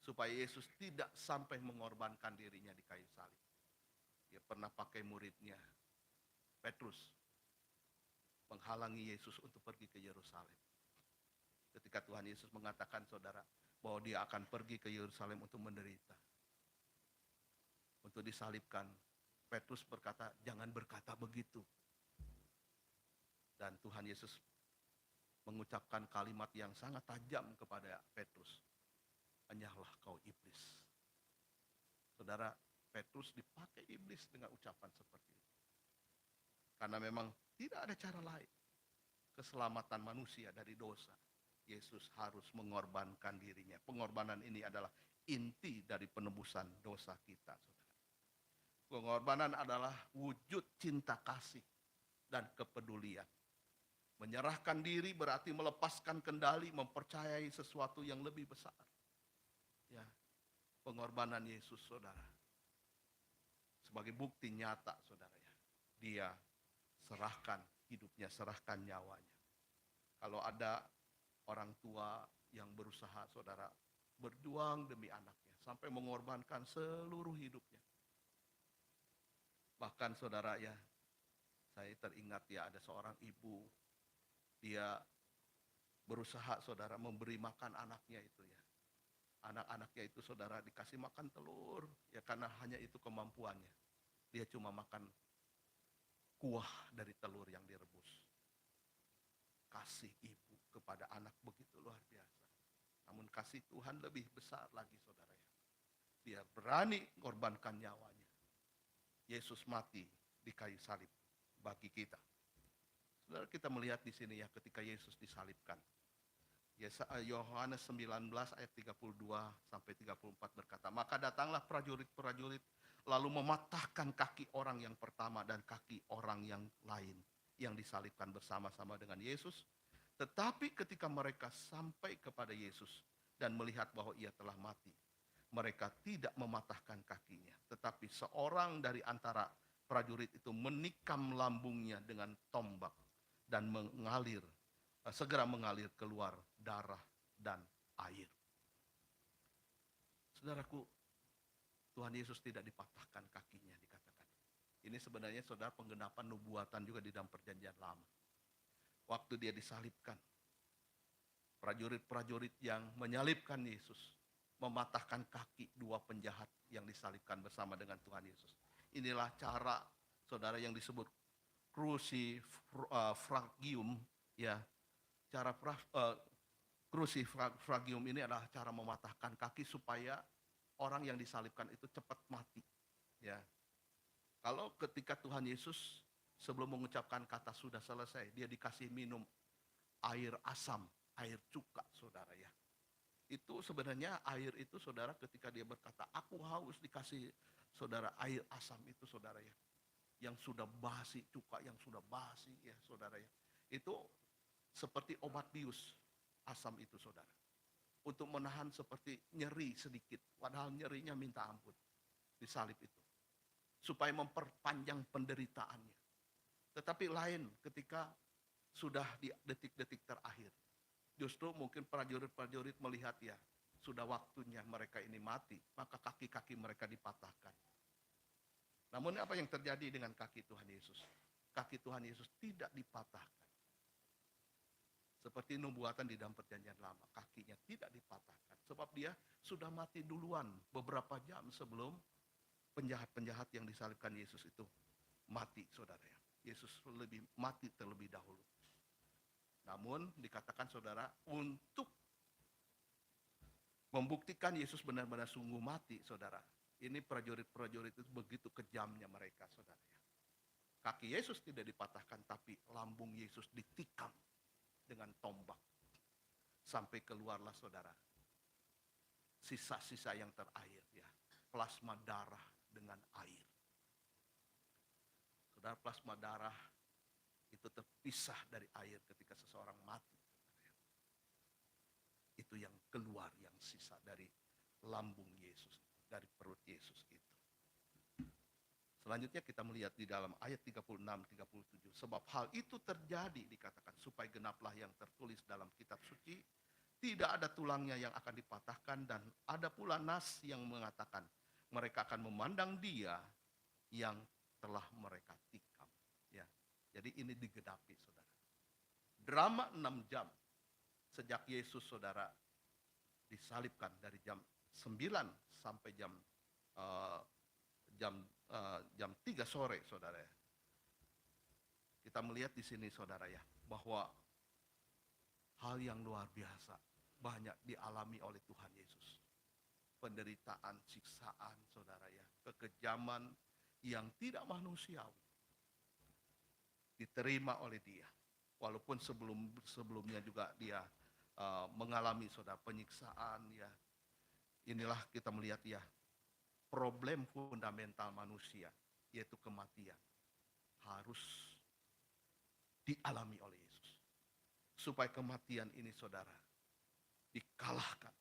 supaya Yesus tidak sampai mengorbankan dirinya di kayu salib. Dia pernah pakai muridnya Petrus menghalangi Yesus untuk pergi ke Yerusalem. Ketika Tuhan Yesus mengatakan saudara bahwa dia akan pergi ke Yerusalem untuk menderita, untuk disalibkan, Petrus berkata, jangan berkata begitu. Dan Tuhan Yesus mengucapkan kalimat yang sangat tajam kepada Petrus. Enyahlah kau iblis. Saudara, Petrus dipakai iblis dengan ucapan seperti itu. Karena memang tidak ada cara lain. Keselamatan manusia dari dosa. Yesus harus mengorbankan dirinya. Pengorbanan ini adalah inti dari penebusan dosa kita. Saudara. Pengorbanan adalah wujud cinta kasih dan kepedulian. Menyerahkan diri berarti melepaskan kendali, mempercayai sesuatu yang lebih besar. Ya, pengorbanan Yesus, saudara, sebagai bukti nyata, saudara ya, dia serahkan hidupnya, serahkan nyawanya. Kalau ada orang tua yang berusaha, saudara, berjuang demi anaknya, sampai mengorbankan seluruh hidupnya. Bahkan, saudara ya, saya teringat ya ada seorang ibu. Dia berusaha saudara memberi makan anaknya itu ya. Anak-anaknya itu saudara dikasih makan telur. Ya karena hanya itu kemampuannya. Dia cuma makan kuah dari telur yang direbus. Kasih ibu kepada anak begitu luar biasa. Namun kasih Tuhan lebih besar lagi saudara ya. Dia berani mengorbankan nyawanya. Yesus mati di kayu salib bagi kita. Saudara, kita melihat di sini ya ketika Yesus disalibkan. Yohanes 19 ayat 32 sampai 34 berkata, maka datanglah prajurit-prajurit lalu mematahkan kaki orang yang pertama dan kaki orang yang lain yang disalibkan bersama-sama dengan Yesus. Tetapi ketika mereka sampai kepada Yesus dan melihat bahwa ia telah mati, mereka tidak mematahkan kakinya, tetapi seorang dari antara prajurit itu menikam lambungnya dengan tombak dan segera mengalir keluar darah dan air. Saudaraku, Tuhan Yesus tidak dipatahkan kakinya, dikatakan. Ini sebenarnya saudara penggenapan nubuatan juga di dalam perjanjian lama. Waktu dia disalibkan, prajurit-prajurit yang menyalibkan Yesus mematahkan kaki dua penjahat yang disalibkan bersama dengan Tuhan Yesus. Inilah cara saudara yang disebut crucifragium, ya. Cara crucifragium ini adalah cara mematahkan kaki supaya orang yang disalibkan itu cepat mati, ya. Kalau ketika Tuhan Yesus sebelum mengucapkan kata sudah selesai, dia dikasih minum air asam, air cuka, saudara, ya. Itu sebenarnya air itu, saudara, ketika dia berkata, aku haus, dikasih saudara air asam itu, saudara, ya. Yang sudah basi, cuka yang sudah basi, ya, saudara, ya. Itu seperti obat bius, asam itu, saudara. Untuk menahan seperti nyeri sedikit, padahal nyerinya minta ampun, disalib itu. Supaya memperpanjang penderitaannya. Tetapi lain ketika sudah di detik-detik terakhir. Justru mungkin prajurit-prajurit melihat, ya, sudah waktunya mereka ini mati, maka kaki-kaki mereka dipatahkan. Namun apa yang terjadi dengan kaki Tuhan Yesus? Kaki Tuhan Yesus tidak dipatahkan. Seperti nubuatan di dalam perjanjian lama, kakinya tidak dipatahkan. Sebab dia sudah mati duluan beberapa jam sebelum penjahat-penjahat yang disalibkan Yesus itu mati, saudara, ya. Yesus mati terlebih dahulu. Namun dikatakan, saudara, untuk membuktikan Yesus benar-benar sungguh mati, saudara. Ini prajurit-prajurit itu begitu kejamnya mereka, saudara, ya. Kaki Yesus tidak dipatahkan, tapi lambung Yesus ditikam dengan tombak. Sampai keluarlah, saudara, sisa-sisa yang terakhir, ya. Plasma darah dengan air. Saudara, plasma darah itu terpisah dari air ketika seseorang mati. Itu yang keluar, yang sisa dari lambung Yesus, dari perut Yesus itu. Selanjutnya kita melihat di dalam ayat 36-37. Sebab hal itu terjadi, dikatakan, supaya genaplah yang tertulis dalam kitab suci. Tidak ada tulangnya yang akan dipatahkan, dan ada pula nas yang mengatakan, mereka akan memandang dia yang telah mereka tikam. Ya. Jadi ini digenapi, saudara. Drama 6 jam sejak Yesus, saudara, disalibkan dari jam 9 sampai jam 3 sore, saudara. Kita melihat di sini, saudara, ya, bahwa hal yang luar biasa banyak dialami oleh Tuhan Yesus. Penderitaan, siksaan, saudara, ya, kekejaman yang tidak manusiawi diterima oleh dia. Walaupun sebelumnya juga dia mengalami, saudara, penyiksaan, ya. Inilah kita melihat, ya, problem fundamental manusia, yaitu kematian, harus dialami oleh Yesus. Supaya kematian ini, saudara, dikalahkan.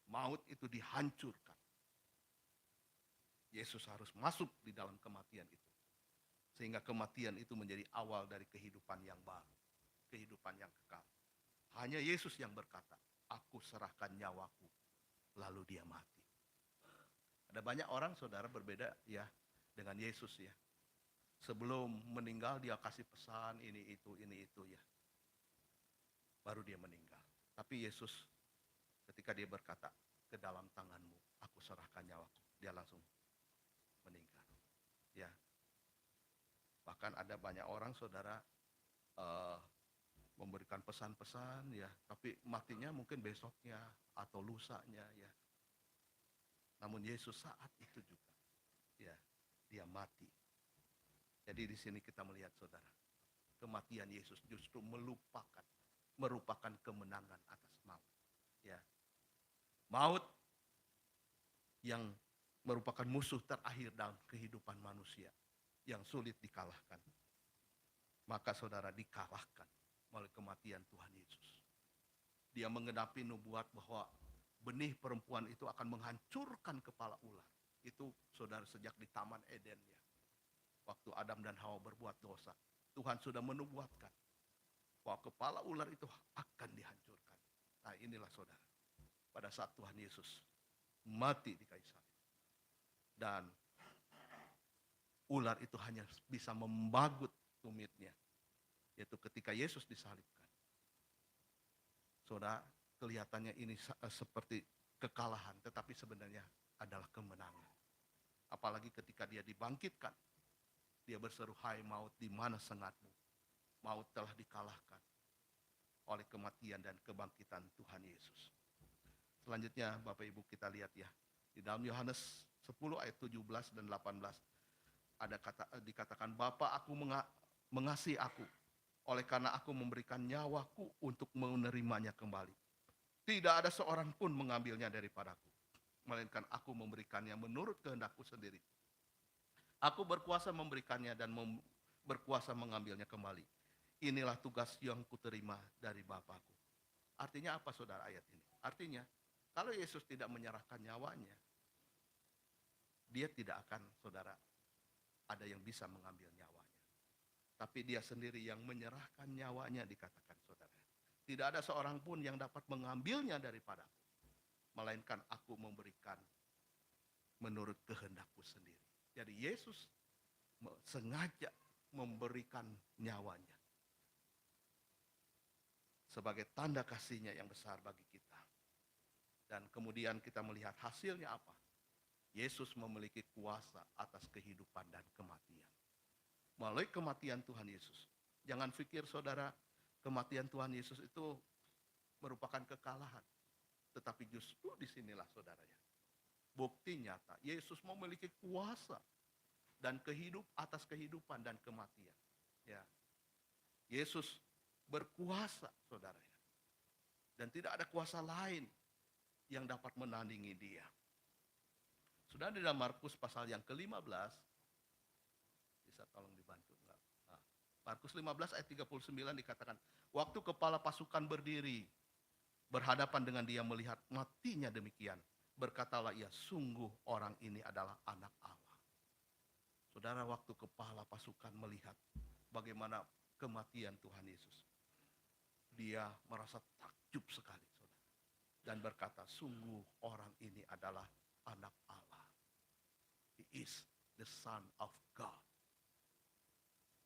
Maut itu dihancurkan. Yesus harus masuk di dalam kematian itu. Sehingga kematian itu menjadi awal dari kehidupan yang baru. Kehidupan yang kekal. Hanya Yesus yang berkata, aku serahkan nyawaku, lalu dia mati. Ada banyak orang, saudara, berbeda, ya, dengan Yesus, ya. Sebelum meninggal dia kasih pesan ini itu, ya. Baru dia meninggal. Tapi Yesus ketika dia berkata, ke dalam tanganmu aku serahkan nyawaku, dia langsung meninggal. Ya. Bahkan ada banyak orang, saudara, memberikan pesan-pesan, ya, tapi matinya mungkin besoknya atau lusanya, ya. Namun Yesus saat itu juga, ya, dia mati. Jadi di sini kita melihat, saudara, kematian Yesus justru merupakan kemenangan atas maut. Ya. Maut yang merupakan musuh terakhir dalam kehidupan manusia yang sulit dikalahkan. Maka, saudara, dikalahkan oleh kematian Tuhan Yesus. Dia menggenapi nubuat bahwa benih perempuan itu akan menghancurkan kepala ular. Itu saudara sejak di Taman Eden ya. Waktu Adam dan Hawa berbuat dosa, Tuhan sudah menubuatkan bahwa kepala ular itu akan dihancurkan. Nah inilah saudara, pada saat Tuhan Yesus mati di kayu salib, dan ular itu hanya bisa membagut tumitnya, yaitu ketika Yesus disalibkan. Saudara, kelihatannya ini seperti kekalahan, tetapi sebenarnya adalah kemenangan. Apalagi ketika dia dibangkitkan, dia berseru, "Hai maut, di mana sengatmu? Maut telah dikalahkan oleh kematian dan kebangkitan Tuhan Yesus." Selanjutnya Bapak Ibu kita lihat ya, di dalam Yohanes 10 ayat 17 dan 18 ada dikatakan, "Bapa aku mengasihi aku, oleh karena aku memberikan nyawaku untuk menerimanya kembali. Tidak ada seorang pun mengambilnya daripadaku, melainkan aku memberikannya menurut kehendakku sendiri. Aku berkuasa memberikannya dan berkuasa mengambilnya kembali. Inilah tugas yang kuterima dari Bapakku." Artinya apa saudara ayat ini? Artinya kalau Yesus tidak menyerahkan nyawanya, dia tidak akan saudara ada yang bisa mengambil nyawanya. Tapi dia sendiri yang menyerahkan nyawanya dikatakan saudara. Tidak ada seorang pun yang dapat mengambilnya daripadaku, melainkan aku memberikan menurut kehendakku sendiri. Jadi Yesus sengaja memberikan nyawanya sebagai tanda kasihnya yang besar bagi kita. Dan kemudian kita melihat hasilnya apa? Yesus memiliki kuasa atas kehidupan dan kematian. Melalui kematian Tuhan Yesus. Jangan pikir saudara, kematian Tuhan Yesus itu merupakan kekalahan. Tetapi justru disinilah saudara ya, bukti nyata Yesus memiliki kuasa dan atas kehidupan dan kematian. Ya, Yesus berkuasa saudara ya, dan tidak ada kuasa lain yang dapat menandingi dia. Sudah di dalam Markus pasal yang ke-15, bisa tolong dibantu enggak? Nah, Markus 15 ayat 39 dikatakan, waktu kepala pasukan berdiri berhadapan dengan dia melihat matinya demikian, berkatalah ia, sungguh orang ini adalah anak Allah. Saudara, waktu kepala pasukan melihat bagaimana kematian Tuhan Yesus, dia merasa takjub sekali saudara, dan berkata, sungguh orang ini adalah anak Allah. He is the Son of God.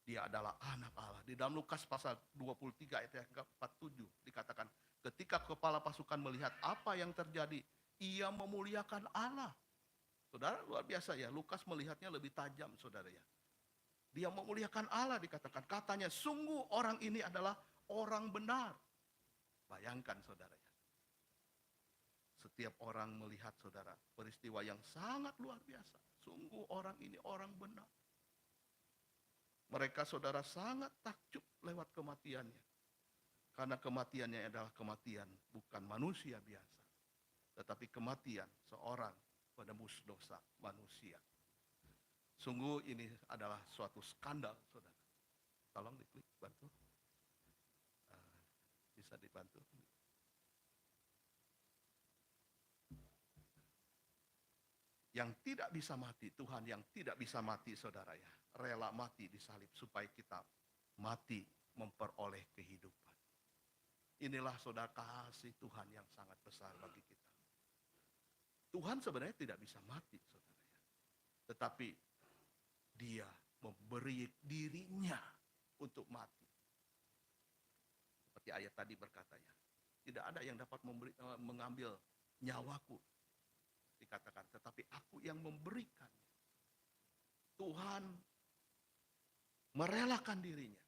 Dia adalah anak Allah. Di dalam Lukas pasal 23 ayat yang ke-47 dikatakan, ketika kepala pasukan melihat apa yang terjadi, ia memuliakan Allah. Saudara, luar biasa ya, Lukas melihatnya lebih tajam saudara ya. Dia memuliakan Allah dikatakan, katanya sungguh orang ini adalah orang benar. Bayangkan saudara ya. Setiap orang melihat saudara peristiwa yang sangat luar biasa. Sungguh orang ini orang benar. Mereka saudara sangat takjub lewat kematiannya. Karena kematiannya adalah kematian bukan manusia biasa, tetapi kematian seorang penebus dosa manusia. Sungguh ini adalah suatu skandal saudara. Tolong diklik, bantu. Bisa dibantu. Yang tidak bisa mati, Tuhan yang tidak bisa mati saudara ya, rela mati di salib supaya kita mati memperoleh kehidupan. Inilah saudara kasih Tuhan yang sangat besar bagi kita. Tuhan sebenarnya tidak bisa mati saudara ya, tetapi dia memberi dirinya untuk mati. Seperti ayat tadi berkata ya, tidak ada yang dapat mengambil nyawaku, dikatakan, tetapi aku yang memberikannya. Tuhan merelakan dirinya.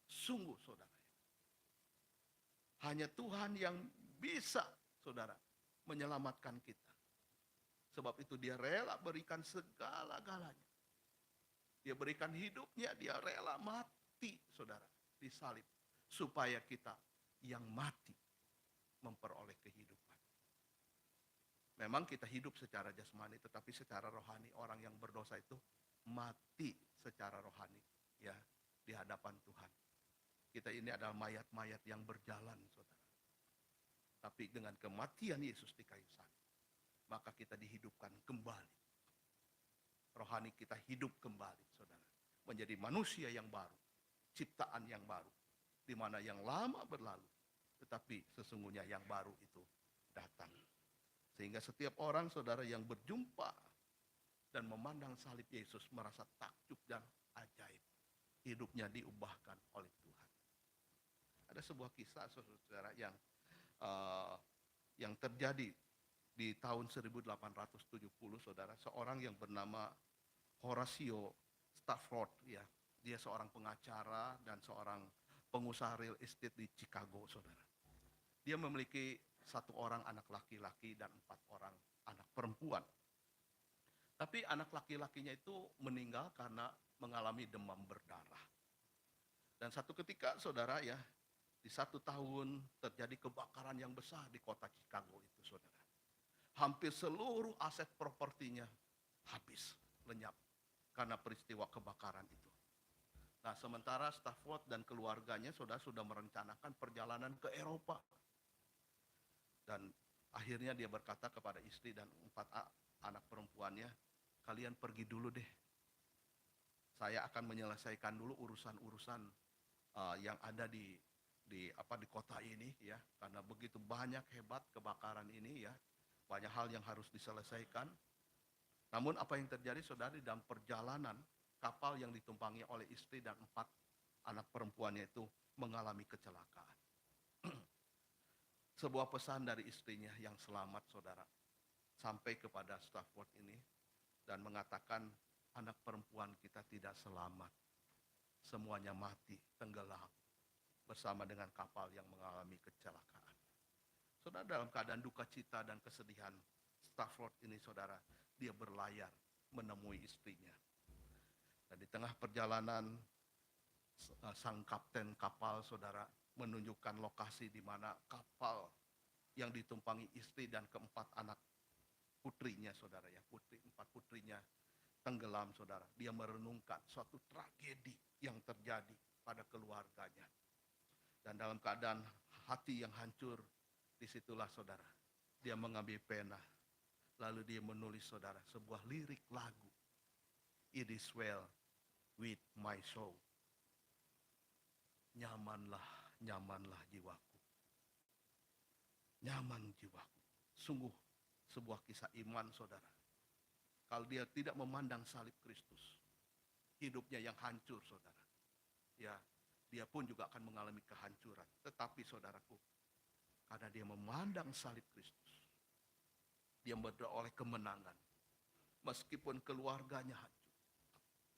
Sungguh saudara, hanya Tuhan yang bisa saudara menyelamatkan kita. Sebab itu dia rela berikan segala-galanya. Dia berikan hidupnya, dia rela mati saudara di salib, supaya kita yang mati memperoleh kehidupan. Memang kita hidup secara jasmani, tetapi secara rohani orang yang berdosa itu mati secara rohani ya di hadapan Tuhan. Kita ini adalah mayat-mayat yang berjalan saudara. Tetapi dengan kematian Yesus di kayu salib, maka kita dihidupkan kembali. Rohani kita hidup kembali, saudara. Menjadi manusia yang baru, ciptaan yang baru. Di mana yang lama berlalu, tetapi sesungguhnya yang baru itu datang. Sehingga setiap orang, saudara, yang berjumpa dan memandang salib Yesus merasa takjub dan ajaib. Hidupnya diubahkan oleh Tuhan. Ada sebuah kisah, saudara, yang terjadi di tahun 1870, saudara. Seorang yang bernama Horatio Spafford, ya. Dia seorang pengacara dan seorang pengusaha real estate di Chicago, saudara. Dia memiliki 1 orang anak laki-laki dan 4 orang anak perempuan. Tapi anak laki-lakinya itu meninggal karena mengalami demam berdarah. Dan satu ketika, saudara, ya, di 1 tahun terjadi kebakaran yang besar di kota Chicago itu, saudara. Hampir seluruh aset propertinya habis, lenyap karena peristiwa kebakaran itu. Nah, sementara Stafford dan keluarganya, saudara, sudah merencanakan perjalanan ke Eropa. Dan akhirnya dia berkata kepada istri dan 4 anak perempuannya, kalian pergi dulu deh. Saya akan menyelesaikan dulu urusan-urusan yang ada di kota ini, ya, karena begitu banyak hebat kebakaran ini, ya, banyak hal yang harus diselesaikan. Namun apa yang terjadi, saudara, di dalam perjalanan kapal yang ditumpangi oleh istri dan 4 anak perempuannya itu mengalami kecelakaan. Sebuah pesan dari istrinya yang selamat, saudara, sampai kepada Stafford ini dan mengatakan, anak perempuan kita tidak selamat. Semuanya mati, tenggelam bersama dengan kapal yang mengalami kecelakaan. Saudara, dalam keadaan duka cita dan kesedihan, Stafford ini, saudara, dia berlayar menemui istrinya. Dan di tengah perjalanan, sang kapten kapal, saudara, menunjukkan lokasi di mana kapal yang ditumpangi istri dan ke-4 anak putrinya, saudara, ya, 4 putrinya tenggelam, saudara. Dia merenungkan suatu tragedi yang terjadi pada keluarganya. Dan dalam keadaan hati yang hancur, disitulah, saudara, dia mengambil pena, lalu dia menulis, saudara, sebuah lirik lagu. It is well with my soul. Nyamanlah, nyamanlah jiwaku. Nyaman jiwaku. Sungguh sebuah kisah iman, saudara. Kalau dia tidak memandang salib Kristus, hidupnya yang hancur, saudara, ya, dia pun juga akan mengalami kehancuran. Tetapi, saudaraku, karena dia memandang salib Kristus, dia beroleh kemenangan. Meskipun keluarganya hancur,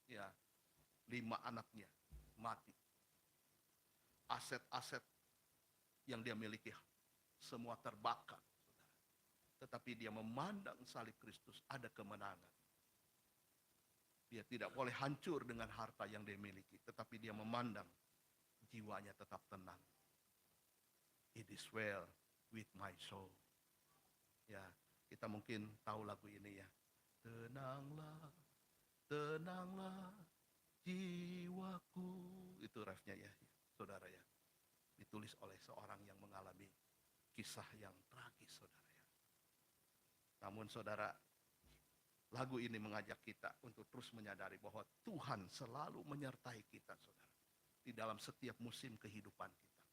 ya, 5 anaknya mati. Aset-aset yang dia miliki semua terbakar, saudara. Tetapi dia memandang salib Kristus, ada kemenangan. Dia tidak boleh hancur dengan harta yang dia miliki, tetapi dia memandang jiwanya tetap tenang. It is well with my soul. Ya, kita mungkin tahu lagu ini, ya. Tenanglah, tenanglah jiwaku. Itu refnya, ya, saudara, ya. Ditulis oleh seorang yang mengalami kisah yang tragis, saudara, ya. Namun, saudara, lagu ini mengajak kita untuk terus menyadari bahwa Tuhan selalu menyertai kita, saudara, di dalam setiap musim kehidupan kita.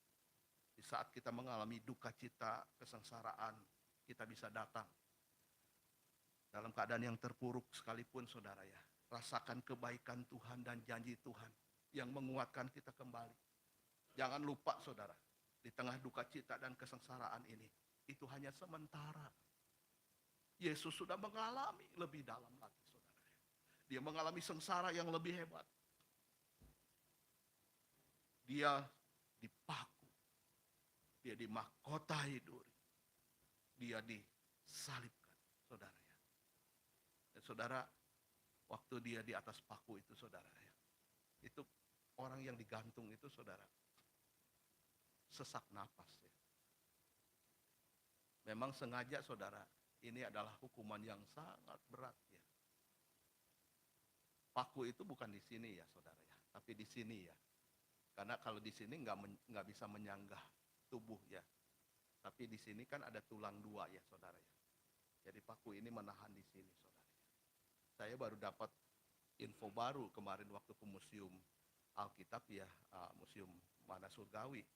Di saat kita mengalami duka cita, kesengsaraan, kita bisa datang dalam keadaan yang terpuruk sekalipun, saudara, ya. Rasakan kebaikan Tuhan dan janji Tuhan yang menguatkan kita kembali. Jangan lupa, saudara, di tengah duka cita dan kesengsaraan ini, itu hanya sementara. Yesus sudah mengalami lebih dalam lagi, saudara. Dia mengalami sengsara yang lebih hebat. Dia dipaku, dia dimahkotai duri, dia disalibkan, saudara, ya. Dan saudara, waktu dia di atas paku itu, saudara, ya, itu orang yang digantung itu, saudara, sesak napas, ya. Memang sengaja, saudara, ini adalah hukuman yang sangat berat, ya. Paku itu bukan di sini, ya, saudara, ya, tapi di sini, ya. Karena kalau di sini nggak bisa menyanggah tubuh, ya. Tapi di sini kan ada tulang dua ya saudara ya. Jadi paku ini menahan di sini saudara. Saya baru dapat info baru kemarin waktu ke museum Alkitab ya, museum mana surgawi.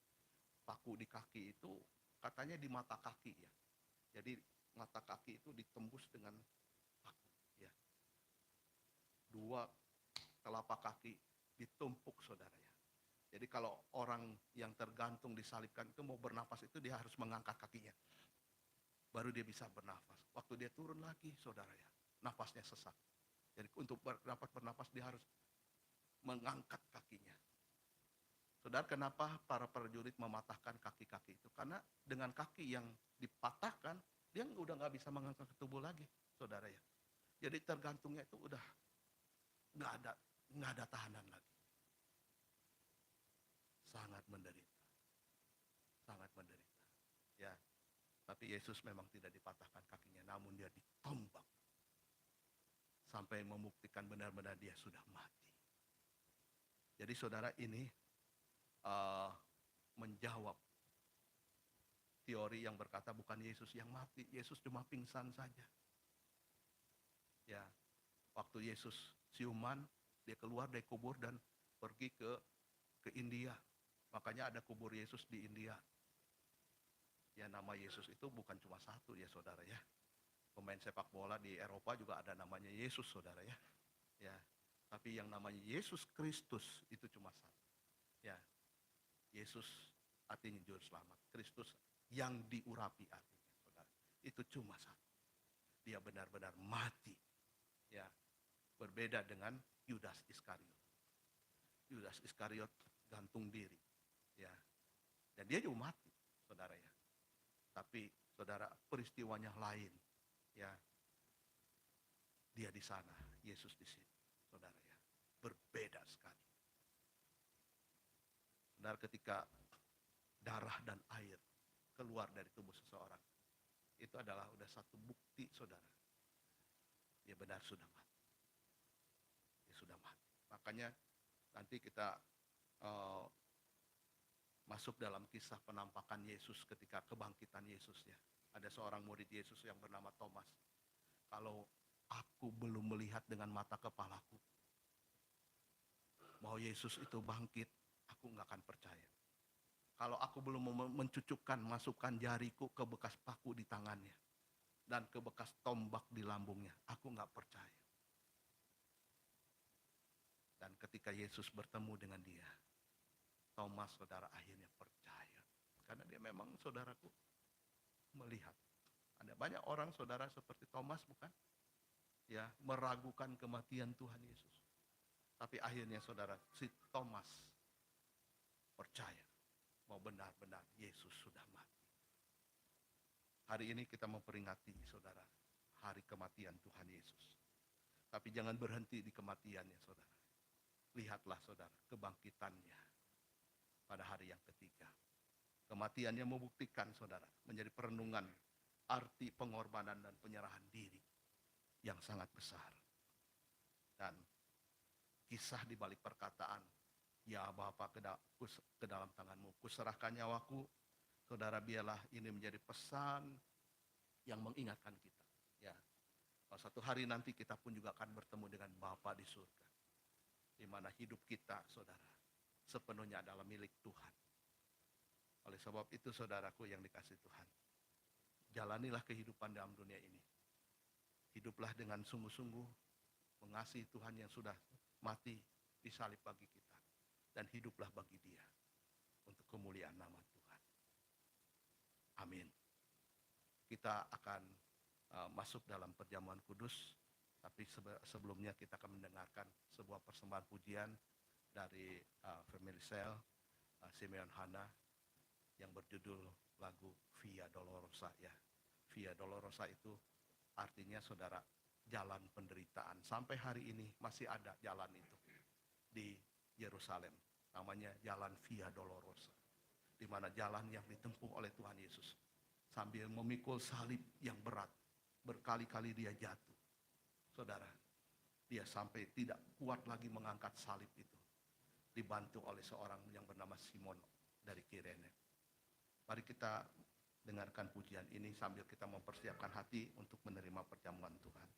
Paku di kaki itu katanya di mata kaki ya. Jadi mata kaki itu ditembus dengan paku ya. Dua telapak kaki ditumpuk saudara ya. Jadi kalau orang yang tergantung disalibkan itu mau bernapas itu dia harus mengangkat kakinya. Baru dia bisa bernafas. Waktu dia turun lagi saudara ya, nafasnya sesak. Jadi untuk dapat bernapas dia harus mengangkat kakinya. Saudara, kenapa para prajurit mematahkan kaki-kaki itu? Karena dengan kaki yang dipatahkan, dia udah nggak bisa mengangkat tubuh lagi, saudara ya. Jadi tergantungnya itu udah nggak ada tahanan lagi. Sangat menderita, sangat menderita. Ya, tapi Yesus memang tidak dipatahkan kakinya, namun dia ditombak sampai membuktikan benar-benar dia sudah mati. Jadi saudara, ini menjawab teori yang berkata bukan Yesus yang mati, Yesus cuma pingsan saja. Ya, waktu Yesus siuman, dia keluar dari kubur dan pergi ke India. Makanya ada kubur Yesus di India. Ya, nama Yesus itu bukan cuma satu ya saudara ya. Pemain sepak bola di Eropa juga ada namanya Yesus saudara ya. Ya, tapi yang namanya Yesus Kristus itu cuma satu. Ya, Yesus artinya juru selamat. Kristus yang diurapi artinya saudara. Itu cuma satu. Dia benar-benar mati. Ya, berbeda dengan Yudas Iskariot. Yudas Iskariot gantung diri. Ya, dan dia juga mati, saudara ya. Tapi saudara, peristiwanya lain, ya. Dia di sana, Yesus di sini, saudara ya. Berbeda sekali. Saudara, ketika darah dan air keluar dari tubuh seseorang, itu adalah udah satu bukti, saudara. Dia benar sudah mati. Dia sudah mati. Makanya nanti kita masuk dalam kisah penampakan Yesus ketika kebangkitan Yesus ya. Ada seorang murid Yesus yang bernama Thomas. Kalau aku belum melihat dengan mata kepalaku bahwa Yesus itu bangkit, aku nggak akan percaya. Kalau aku belum mencucukkan, masukkan jariku ke bekas paku di tangannya dan ke bekas tombak di lambungnya, aku nggak percaya. Dan ketika Yesus bertemu dengan dia, Thomas saudara akhirnya percaya. Karena dia memang saudaraku melihat. Ada banyak orang saudara seperti Thomas bukan? Ya, meragukan kematian Tuhan Yesus. Tapi akhirnya saudara, si Thomas percaya bahwa benar-benar Yesus sudah mati. Hari ini kita memperingati saudara, hari kematian Tuhan Yesus. Tapi jangan berhenti di kematiannya saudara. Lihatlah saudara, kebangkitannya pada hari yang ketiga. Kematiannya membuktikan saudara, menjadi perenungan arti pengorbanan dan penyerahan diri yang sangat besar. Dan kisah di balik perkataan, ya Bapa ke dalam tanganmu, kuserahkan nyawaku, saudara, biarlah ini menjadi pesan yang mengingatkan kita. Ya, suatu hari nanti kita pun juga akan bertemu dengan Bapa di surga, di mana hidup kita saudara sepenuhnya adalah milik Tuhan. Oleh sebab itu saudaraku yang dikasihi Tuhan, jalanilah kehidupan dalam dunia ini. Hiduplah dengan sungguh-sungguh mengasihi Tuhan yang sudah mati di salib bagi kita. Dan hiduplah bagi dia untuk kemuliaan nama Tuhan. Amin. Kita akan masuk dalam perjamuan kudus. Tapi sebelumnya kita akan mendengarkan sebuah persembahan pujian dari Family Cell, Simeon Hana, yang berjudul lagu Via Dolorosa ya. Via Dolorosa itu artinya saudara jalan penderitaan. Sampai hari ini masih ada jalan itu di Yerusalem. Namanya jalan Via Dolorosa. Di mana jalan yang ditempuh oleh Tuhan Yesus. Sambil memikul salib yang berat. Berkali-kali dia jatuh. Saudara, dia sampai tidak kuat lagi mengangkat salib itu. Dibantu oleh seorang yang bernama Simon dari Kirene. Mari kita dengarkan pujian ini sambil kita mempersiapkan hati untuk menerima perjamuan Tuhan.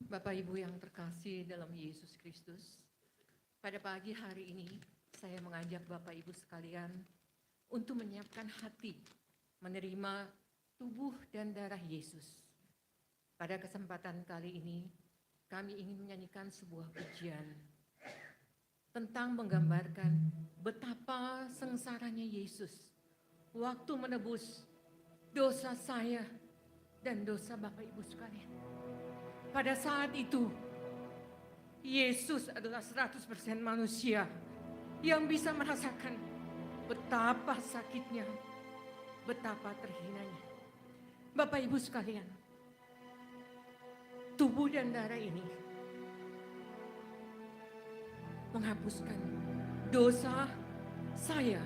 Bapak Ibu yang terkasih dalam Yesus Kristus, pada pagi hari ini saya mengajak Bapak Ibu sekalian untuk menyiapkan hati menerima tubuh dan darah Yesus. Pada kesempatan kali ini kami ingin menyanyikan sebuah pujian tentang menggambarkan betapa sengsaranya Yesus waktu menebus dosa saya dan dosa Bapak Ibu sekalian. Pada saat itu, Yesus adalah 100% manusia yang bisa merasakan betapa sakitnya, betapa terhinanya. Bapak Ibu sekalian, tubuh dan darah ini menghapuskan dosa saya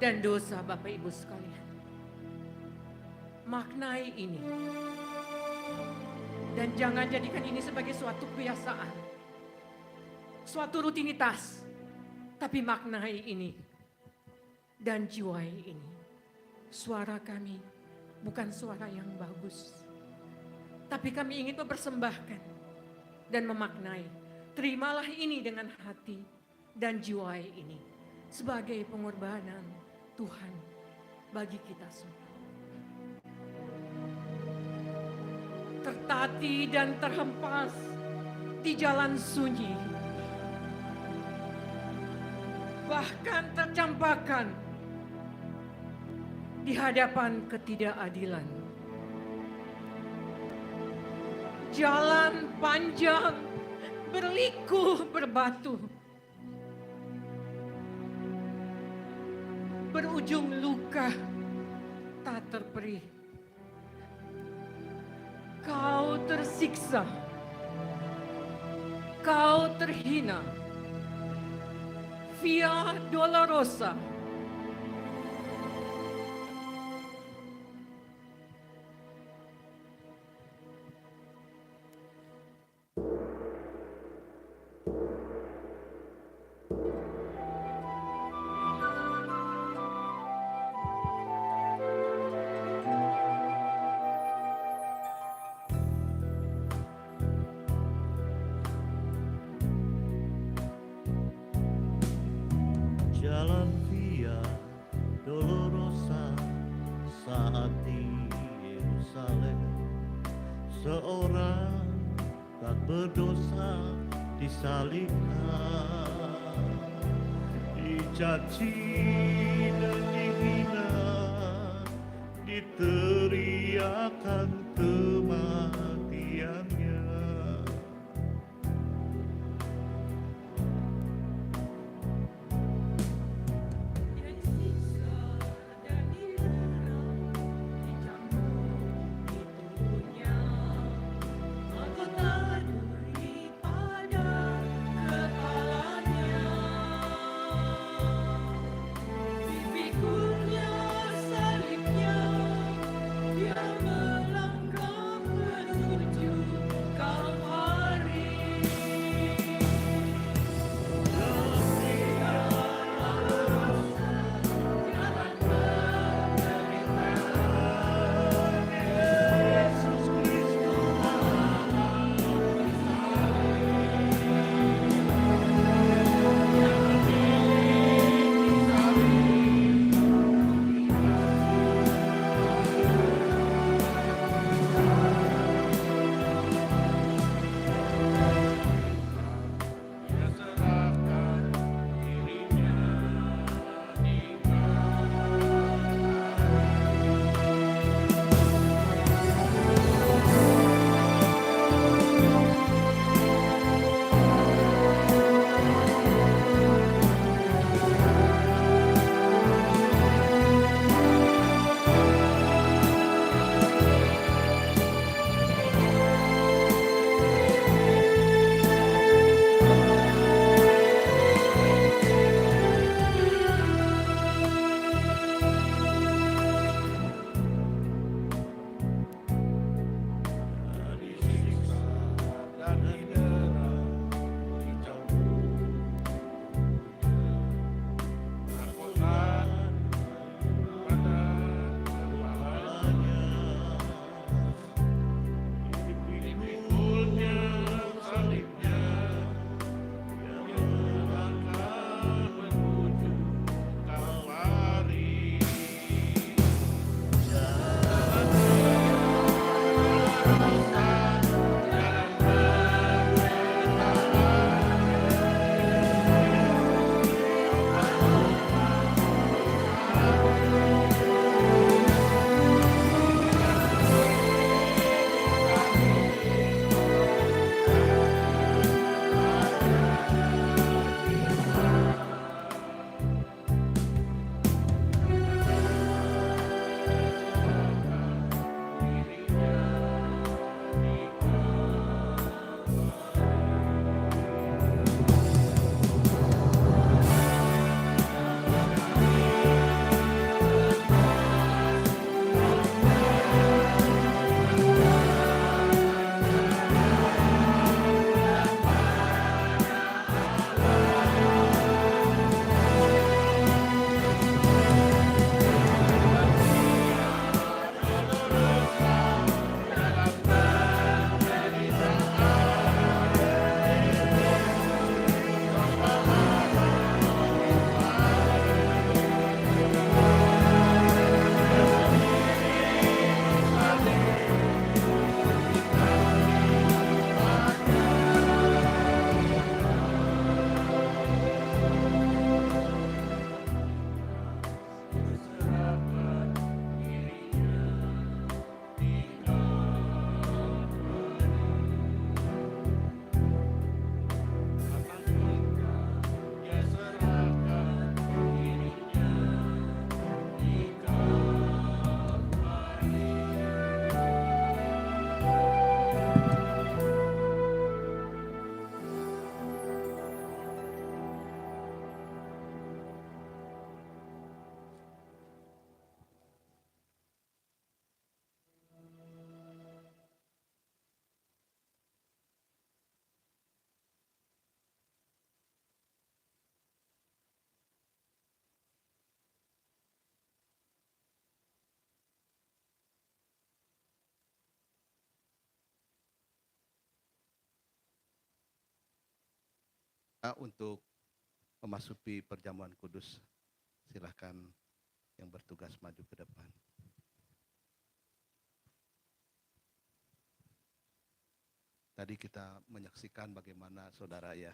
dan dosa Bapak Ibu sekalian. Maknai ini. Dan jangan jadikan ini sebagai suatu kebiasaan, suatu rutinitas, tapi maknai ini dan jiwai ini. Suara kami bukan suara yang bagus, tapi kami ingin mempersembahkan dan memaknai. Terimalah ini dengan hati dan jiwai ini sebagai pengorbanan Tuhan bagi kita semua. Tertatih dan terhempas di jalan sunyi, bahkan tercampakkan di hadapan ketidakadilan. Jalan panjang berliku berbatu, berujung luka tak terperih. Kau tersiksa, kau terhina, via dolorosa. Jalan via dolorosa saat di Yerusalem, seorang tak berdosa disalibkan, dicaci dan dihina, diteriakan kematiannya. Pikulnya salibnya, dia melangkah Untuk memasuki perjamuan kudus, silahkan yang bertugas maju ke depan. Tadi kita menyaksikan bagaimana saudara ya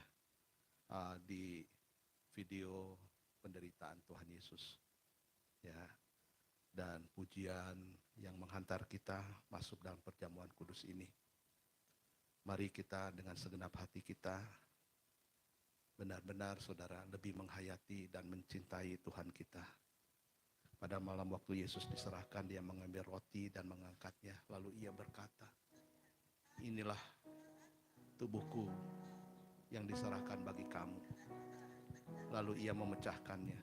di video penderitaan Tuhan Yesus, ya, dan pujian yang menghantar kita masuk dalam perjamuan kudus ini. Mari kita dengan segenap hati kita benar-benar saudara lebih menghayati dan mencintai Tuhan kita. Pada malam waktu Yesus diserahkan, dia mengambil roti dan mengangkatnya, lalu ia berkata, inilah tubuhku yang diserahkan bagi kamu. Lalu ia memecahkannya.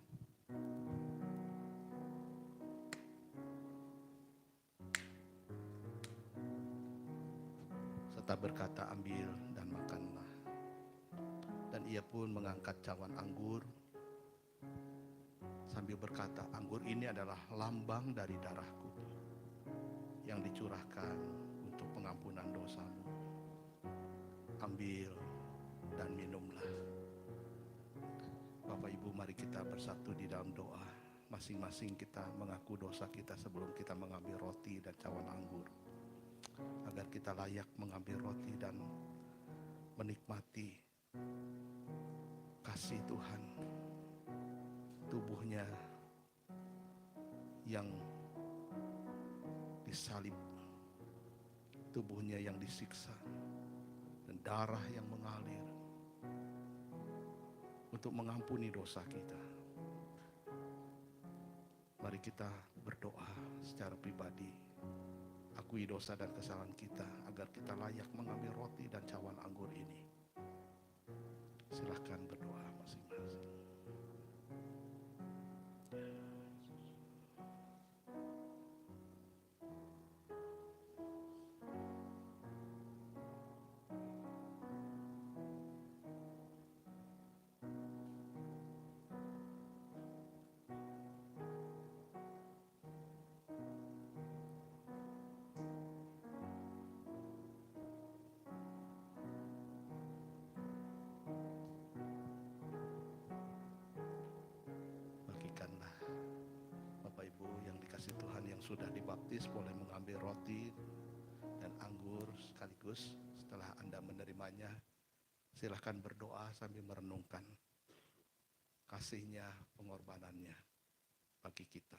Serta berkata, ambil dan makanlah. Dan ia pun mengangkat cawan anggur sambil berkata, anggur ini adalah lambang dari darahku yang dicurahkan untuk pengampunan dosamu. Ambil dan minumlah. Bapak Ibu, mari kita bersatu di dalam doa. Masing-masing kita mengaku dosa kita sebelum kita mengambil roti dan cawan anggur, agar kita layak mengambil roti dan menikmati kasih Tuhan, tubuhnya yang disalib, tubuhnya yang disiksa, dan darah yang mengalir untuk mengampuni dosa kita. Mari kita berdoa secara pribadi, akui dosa dan kesalahan kita agar kita layak mengambil roti dan cawan anggur ini. Silahkan berdoa masing-masing. Bagikanlah Bapak Ibu yang dikasih Tuhan yang sudah dibaptis boleh mengambil roti dan anggur sekaligus. Setelah Anda menerimanya, silahkan berdoa sambil merenungkan kasih-Nya, pengorbanannya bagi kita.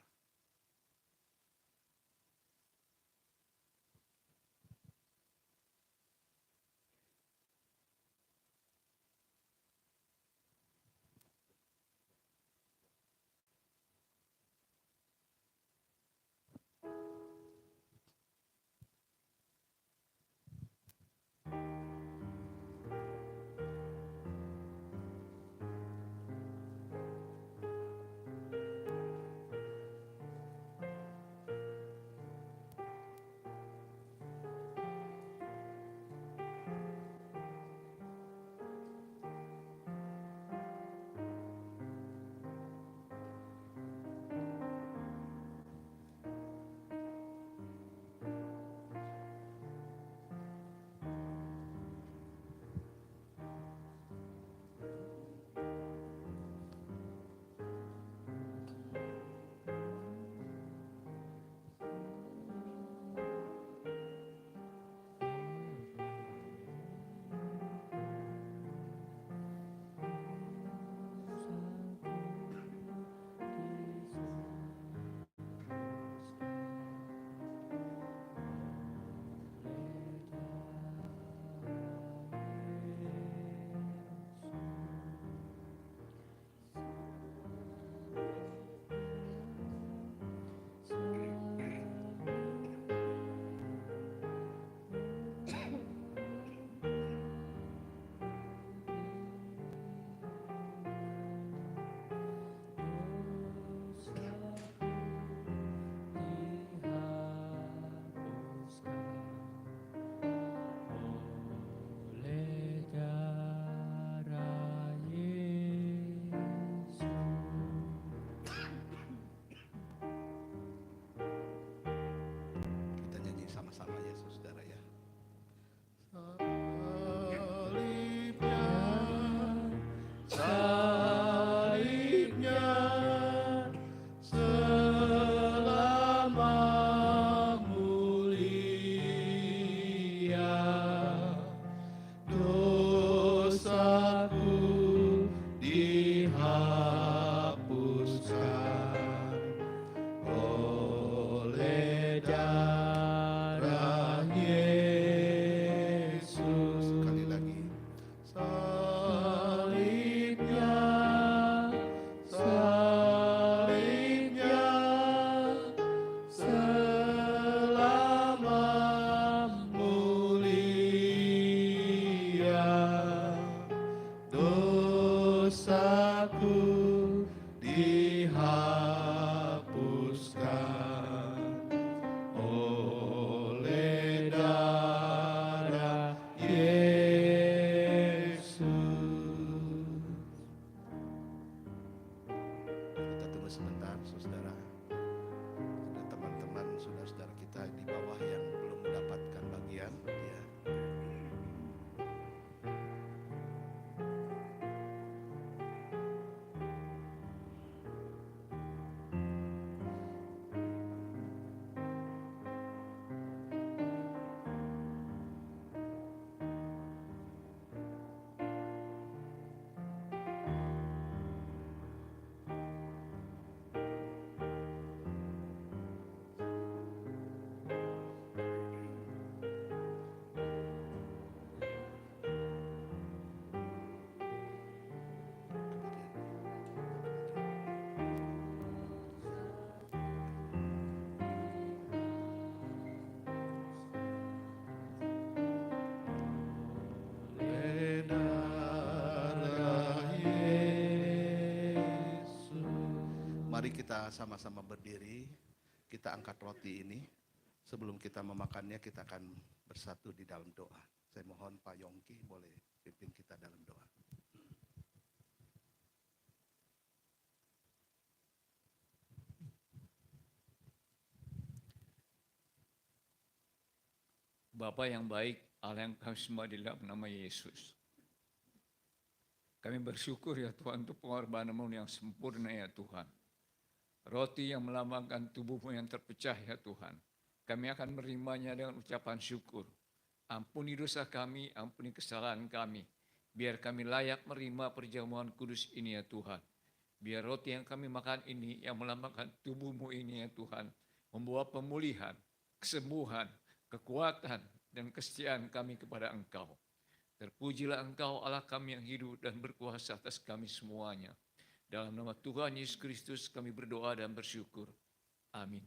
kita sama-sama berdiri, kita angkat roti ini. Sebelum kita memakannya, kita akan bersatu di dalam doa. Saya mohon Pak Yongki boleh pimpin kita dalam doa. Bapa yang baik, Allah yang kami sembah di dalam nama Yesus. Kami bersyukur ya Tuhan untuk pengorbanan-Mu yang sempurna ya Tuhan. Roti yang melambangkan tubuh-Mu yang terpecah ya Tuhan. Kami akan menerimanya dengan ucapan syukur. Ampuni dosa kami, ampuni kesalahan kami. Biar kami layak menerima perjamuan kudus ini ya Tuhan. Biar roti yang kami makan ini yang melambangkan tubuh-Mu ini ya Tuhan. Membawa pemulihan, kesembuhan, kekuatan, dan kesetiaan kami kepada Engkau. Terpujilah Engkau Allah kami yang hidup dan berkuasa atas kami semuanya. Dalam nama Tuhan Yesus Kristus kami berdoa dan bersyukur. Amin.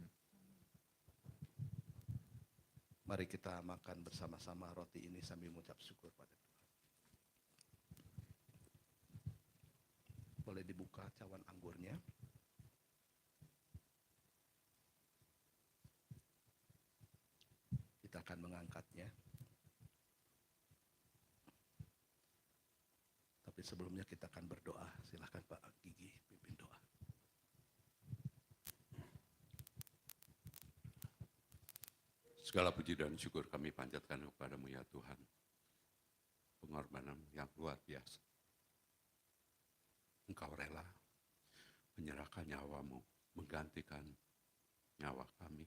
Mari kita makan bersama-sama roti ini sambil mengucap syukur pada Tuhan. Boleh dibuka cawan anggurnya. Kita akan mengangkatnya. Tapi sebelumnya kita akan berdoa. Silakan Pak Gigi pimpin doa. Segala puji dan syukur kami panjatkan kepada-Mu ya Tuhan. Pengorbanan yang luar biasa. Engkau rela menyerahkan nyawa-Mu, menggantikan nyawa kami,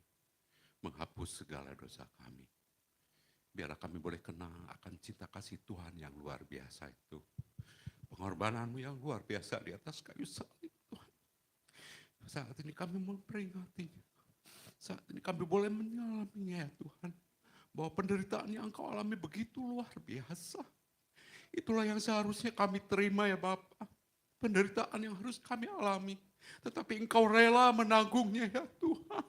menghapus segala dosa kami. Biarlah kami boleh kenal akan cinta kasih Tuhan yang luar biasa itu. Pengorbanan-Mu yang luar biasa di atas kayu salib Tuhan. Saat ini kami memperingatinya. Saat ini kami boleh menyalaminya ya Tuhan. Bahwa penderitaan yang Engkau alami begitu luar biasa. Itulah yang seharusnya kami terima ya Bapa. Penderitaan yang harus kami alami. Tetapi Engkau rela menanggungnya ya Tuhan.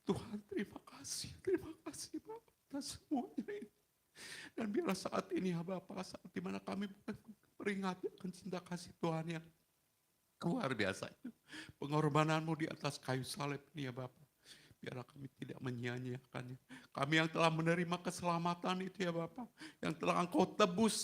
Tuhan terima kasih Bapak atas semuanya ini. Dan biarlah saat ini ya Bapak, saat dimana kami peringati akan cinta kasih Tuhan yang luar biasa itu. Pengorbanan-Mu di atas kayu salib ini ya Bapak. Biarlah kami tidak menyia-nyiakannya. Kami yang telah menerima keselamatan itu ya Bapak. Yang telah Engkau tebus.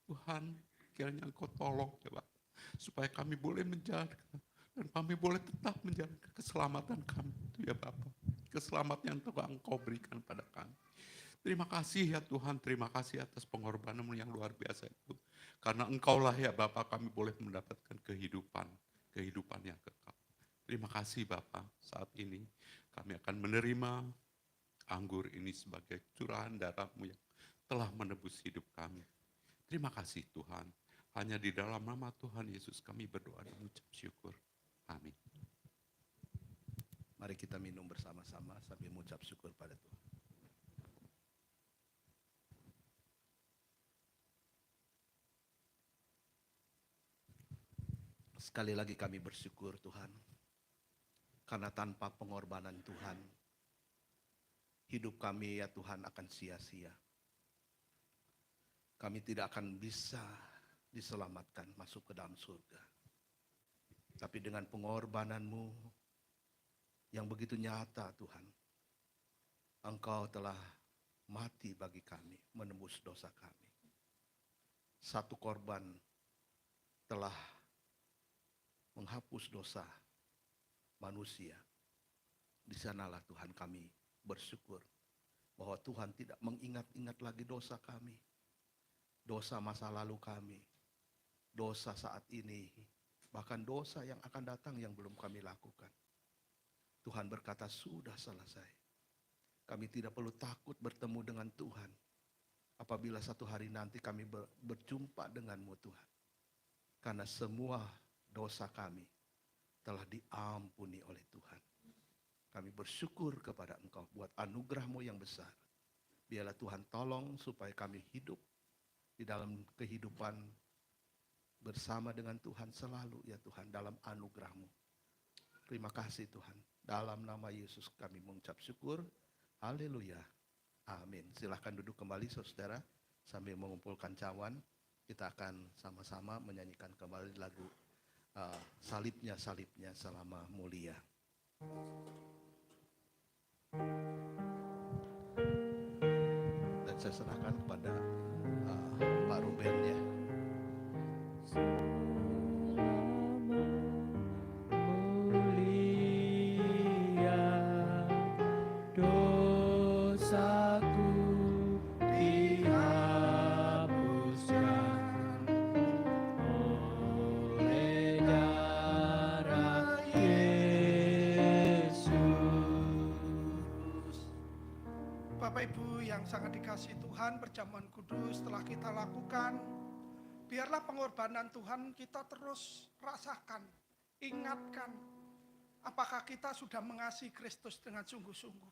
Tuhan, kiranya Engkau tolong ya Bapak. Supaya kami boleh menjalankan. Dan kami boleh tetap menjalankan keselamatan kami itu ya Bapak. Keselamatan yang telah Engkau berikan pada kami. Terima kasih ya Tuhan, terima kasih atas pengorbanan-Mu yang luar biasa itu. Karena Engkaulah ya Bapak kami boleh mendapatkan kehidupan yang kekal. Terima kasih Bapak, saat ini kami akan menerima anggur ini sebagai curahan darah-Mu yang telah menebus hidup kami. Terima kasih Tuhan, hanya di dalam nama Tuhan Yesus kami berdoa dan mengucap syukur. Amin. Mari kita minum bersama-sama sambil mengucap syukur pada Tuhan. Sekali lagi kami bersyukur Tuhan, karena tanpa pengorbanan Tuhan, hidup kami ya Tuhan akan sia-sia. Kami tidak akan bisa diselamatkan masuk ke dalam surga. Tapi dengan pengorbanan-Mu yang begitu nyata Tuhan, Engkau telah mati bagi kami, menembus dosa kami. Satu korban telah menghapus dosa manusia. Di sanalah Tuhan kami bersyukur bahwa Tuhan tidak mengingat-ingat lagi dosa kami, dosa masa lalu kami, dosa saat ini, bahkan dosa yang akan datang yang belum kami lakukan. Tuhan berkata sudah selesai. Kami tidak perlu takut bertemu dengan Tuhan apabila satu hari nanti kami berjumpa dengan-Mu Tuhan. Karena semua dosa kami telah diampuni oleh Tuhan. Kami bersyukur kepada Engkau buat anugerah-Mu yang besar. Biarlah Tuhan tolong supaya kami hidup di dalam kehidupan bersama dengan Tuhan selalu ya Tuhan dalam anugerah-Mu. Terima kasih Tuhan. Dalam nama Yesus kami mengucap syukur. Haleluya. Amin. Silahkan duduk kembali saudara sambil mengumpulkan cawan. Kita akan sama-sama menyanyikan kembali lagu salibnya selama mulia. Dan saya serahkan kepada Pak Ruben ya. Mulia dosaku dihapuskan oleh darah Yesus. Bapak Ibu yang sangat dikasihi Tuhan, perjamuan kudus telah kita lakukan. Biarlah pengorbanan Tuhan kita terus rasakan, ingatkan, apakah kita sudah mengasihi Kristus dengan sungguh-sungguh.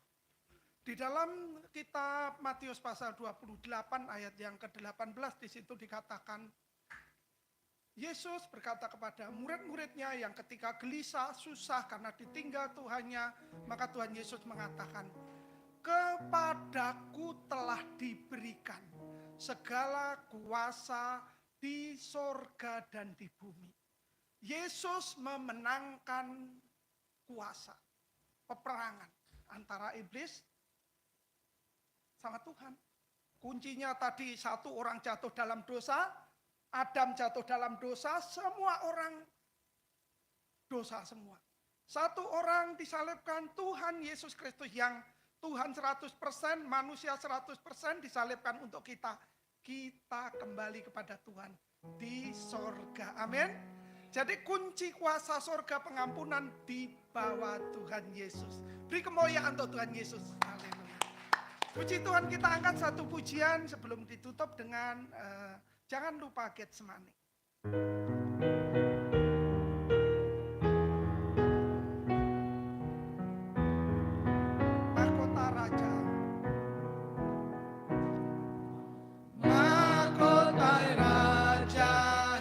Di dalam kitab Matius pasal 28 ayat yang ke-18 di situ dikatakan, Yesus berkata kepada murid-muridnya yang ketika gelisah, susah karena ditinggal Tuhannya, maka Tuhan Yesus mengatakan, kepadaku telah diberikan segala kuasa di sorga dan di bumi. Yesus memenangkan kuasa peperangan antara iblis sama Tuhan. Kuncinya tadi, satu orang jatuh dalam dosa, Adam jatuh dalam dosa, semua orang dosa semua. Satu orang disalibkan, Tuhan Yesus Kristus yang Tuhan 100%, manusia 100% disalibkan untuk kita. Kita kembali kepada Tuhan di sorga. Amin. Jadi kunci kuasa sorga pengampunan di bawah Tuhan Yesus. Beri kemuliaan untuk Tuhan Yesus. Haleluya. Puji Tuhan, kita angkat satu pujian sebelum ditutup dengan jangan lupa Getsemani. Mahkota Raja. Mahkota Raja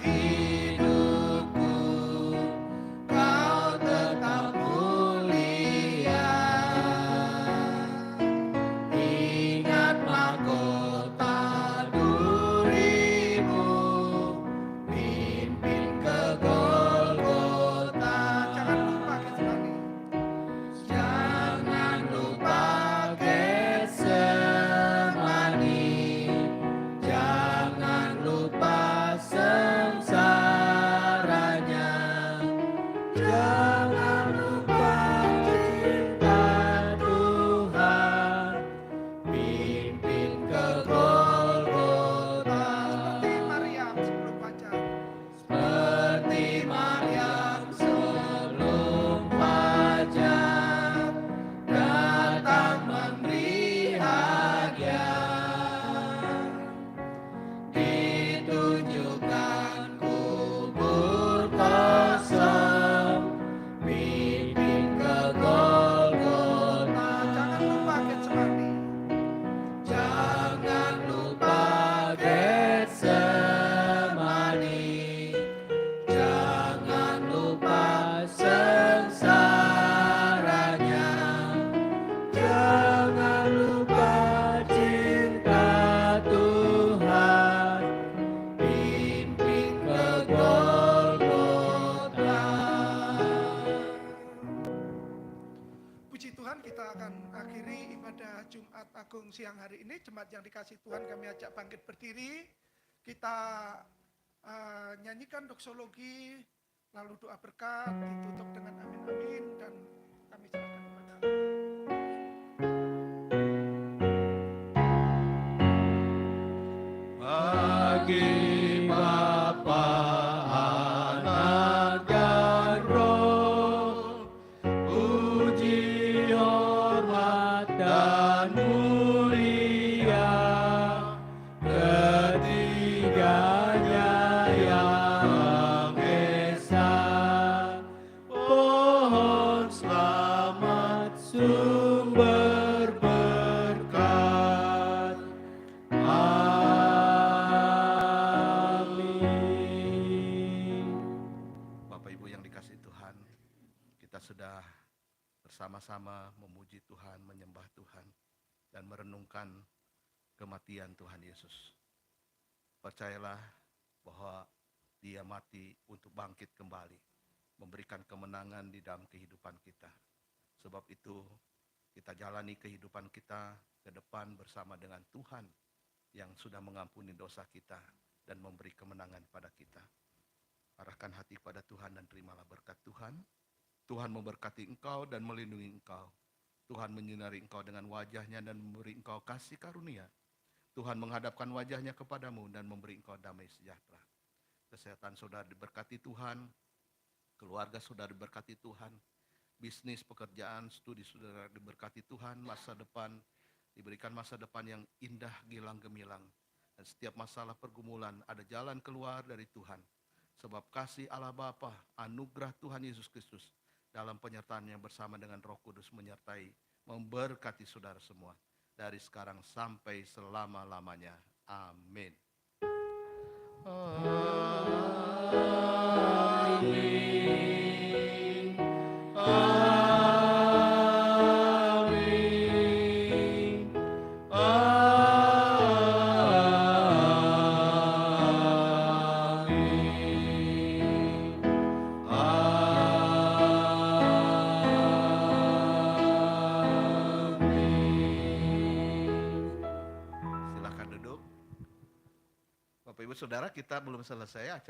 hidupku, kau tetap mulia. Ingat mahkota durimu, pimpin ke Golgota. Jangan lupa Getsemani. Jangan lupa Getsemani. Jangan lupa sengsaranya. Jangan lupa cinta Tuhan, pimpin ke Golgota. Seperti Maryam sebelum fajar. Seperti Maryam sebelum fajar, datang memberi hadiah. Ditunjukkan kubur kosong, pimpin ke Golgota. Jangan lupa Getsemani. Jangan lupa Getsemani. Jangan lupa sengsaranya. Jangan lupa cinta Tuhan, pimpin ke Golgota. Puji Tuhan, kita akan akhiri ibadah Jumat Agung siang hari ini. Jemaat yang dikasih Tuhan, kami ajak bangkit berdiri. Kita nyanyikan doksologi, lalu doa berkat, ditutup dengan amin amin, dan kami serahkan kepada Bagi Bapa, Anak, dan Roh, puji, hormat, dan mulia, ketiganya yang esa. Pohon selamat, sumber berkat. Amin. Bapak Ibu yang dikasihi Tuhan, kita sudah bersama-sama memuji Tuhan, menyembah Tuhan, dan merenungkan kematian Tuhan Yesus. Percayalah bahwa Dia mati untuk bangkit kembali. memberikan kemenangan di dalam kehidupan kita. Sebab itu kita jalani kehidupan kita ke depan bersama dengan Tuhan yang sudah mengampuni dosa kita dan memberi kemenangan pada kita. Arahkan hati pada Tuhan dan terimalah berkat Tuhan. Tuhan memberkati engkau dan melindungi engkau. Tuhan menyinari engkau dengan wajahnya dan memberi engkau kasih karunia. Tuhan menghadapkan wajahnya kepadamu dan memberi engkau damai sejahtera. Kesehatan saudara diberkati Tuhan, keluarga saudara diberkati Tuhan, bisnis, pekerjaan, studi saudara diberkati Tuhan, masa depan diberikan masa depan yang indah, gilang, gemilang. Dan setiap masalah pergumulan ada jalan keluar dari Tuhan. Sebab kasih Allah Bapa, anugerah Tuhan Yesus Kristus dalam penyertaannya bersama dengan Roh Kudus menyertai, memberkati saudara semua dari sekarang sampai selama-lamanya. Amin. Amin. Amin. Silakan duduk. Bapak Ibu Saudara, kita belum selesai acara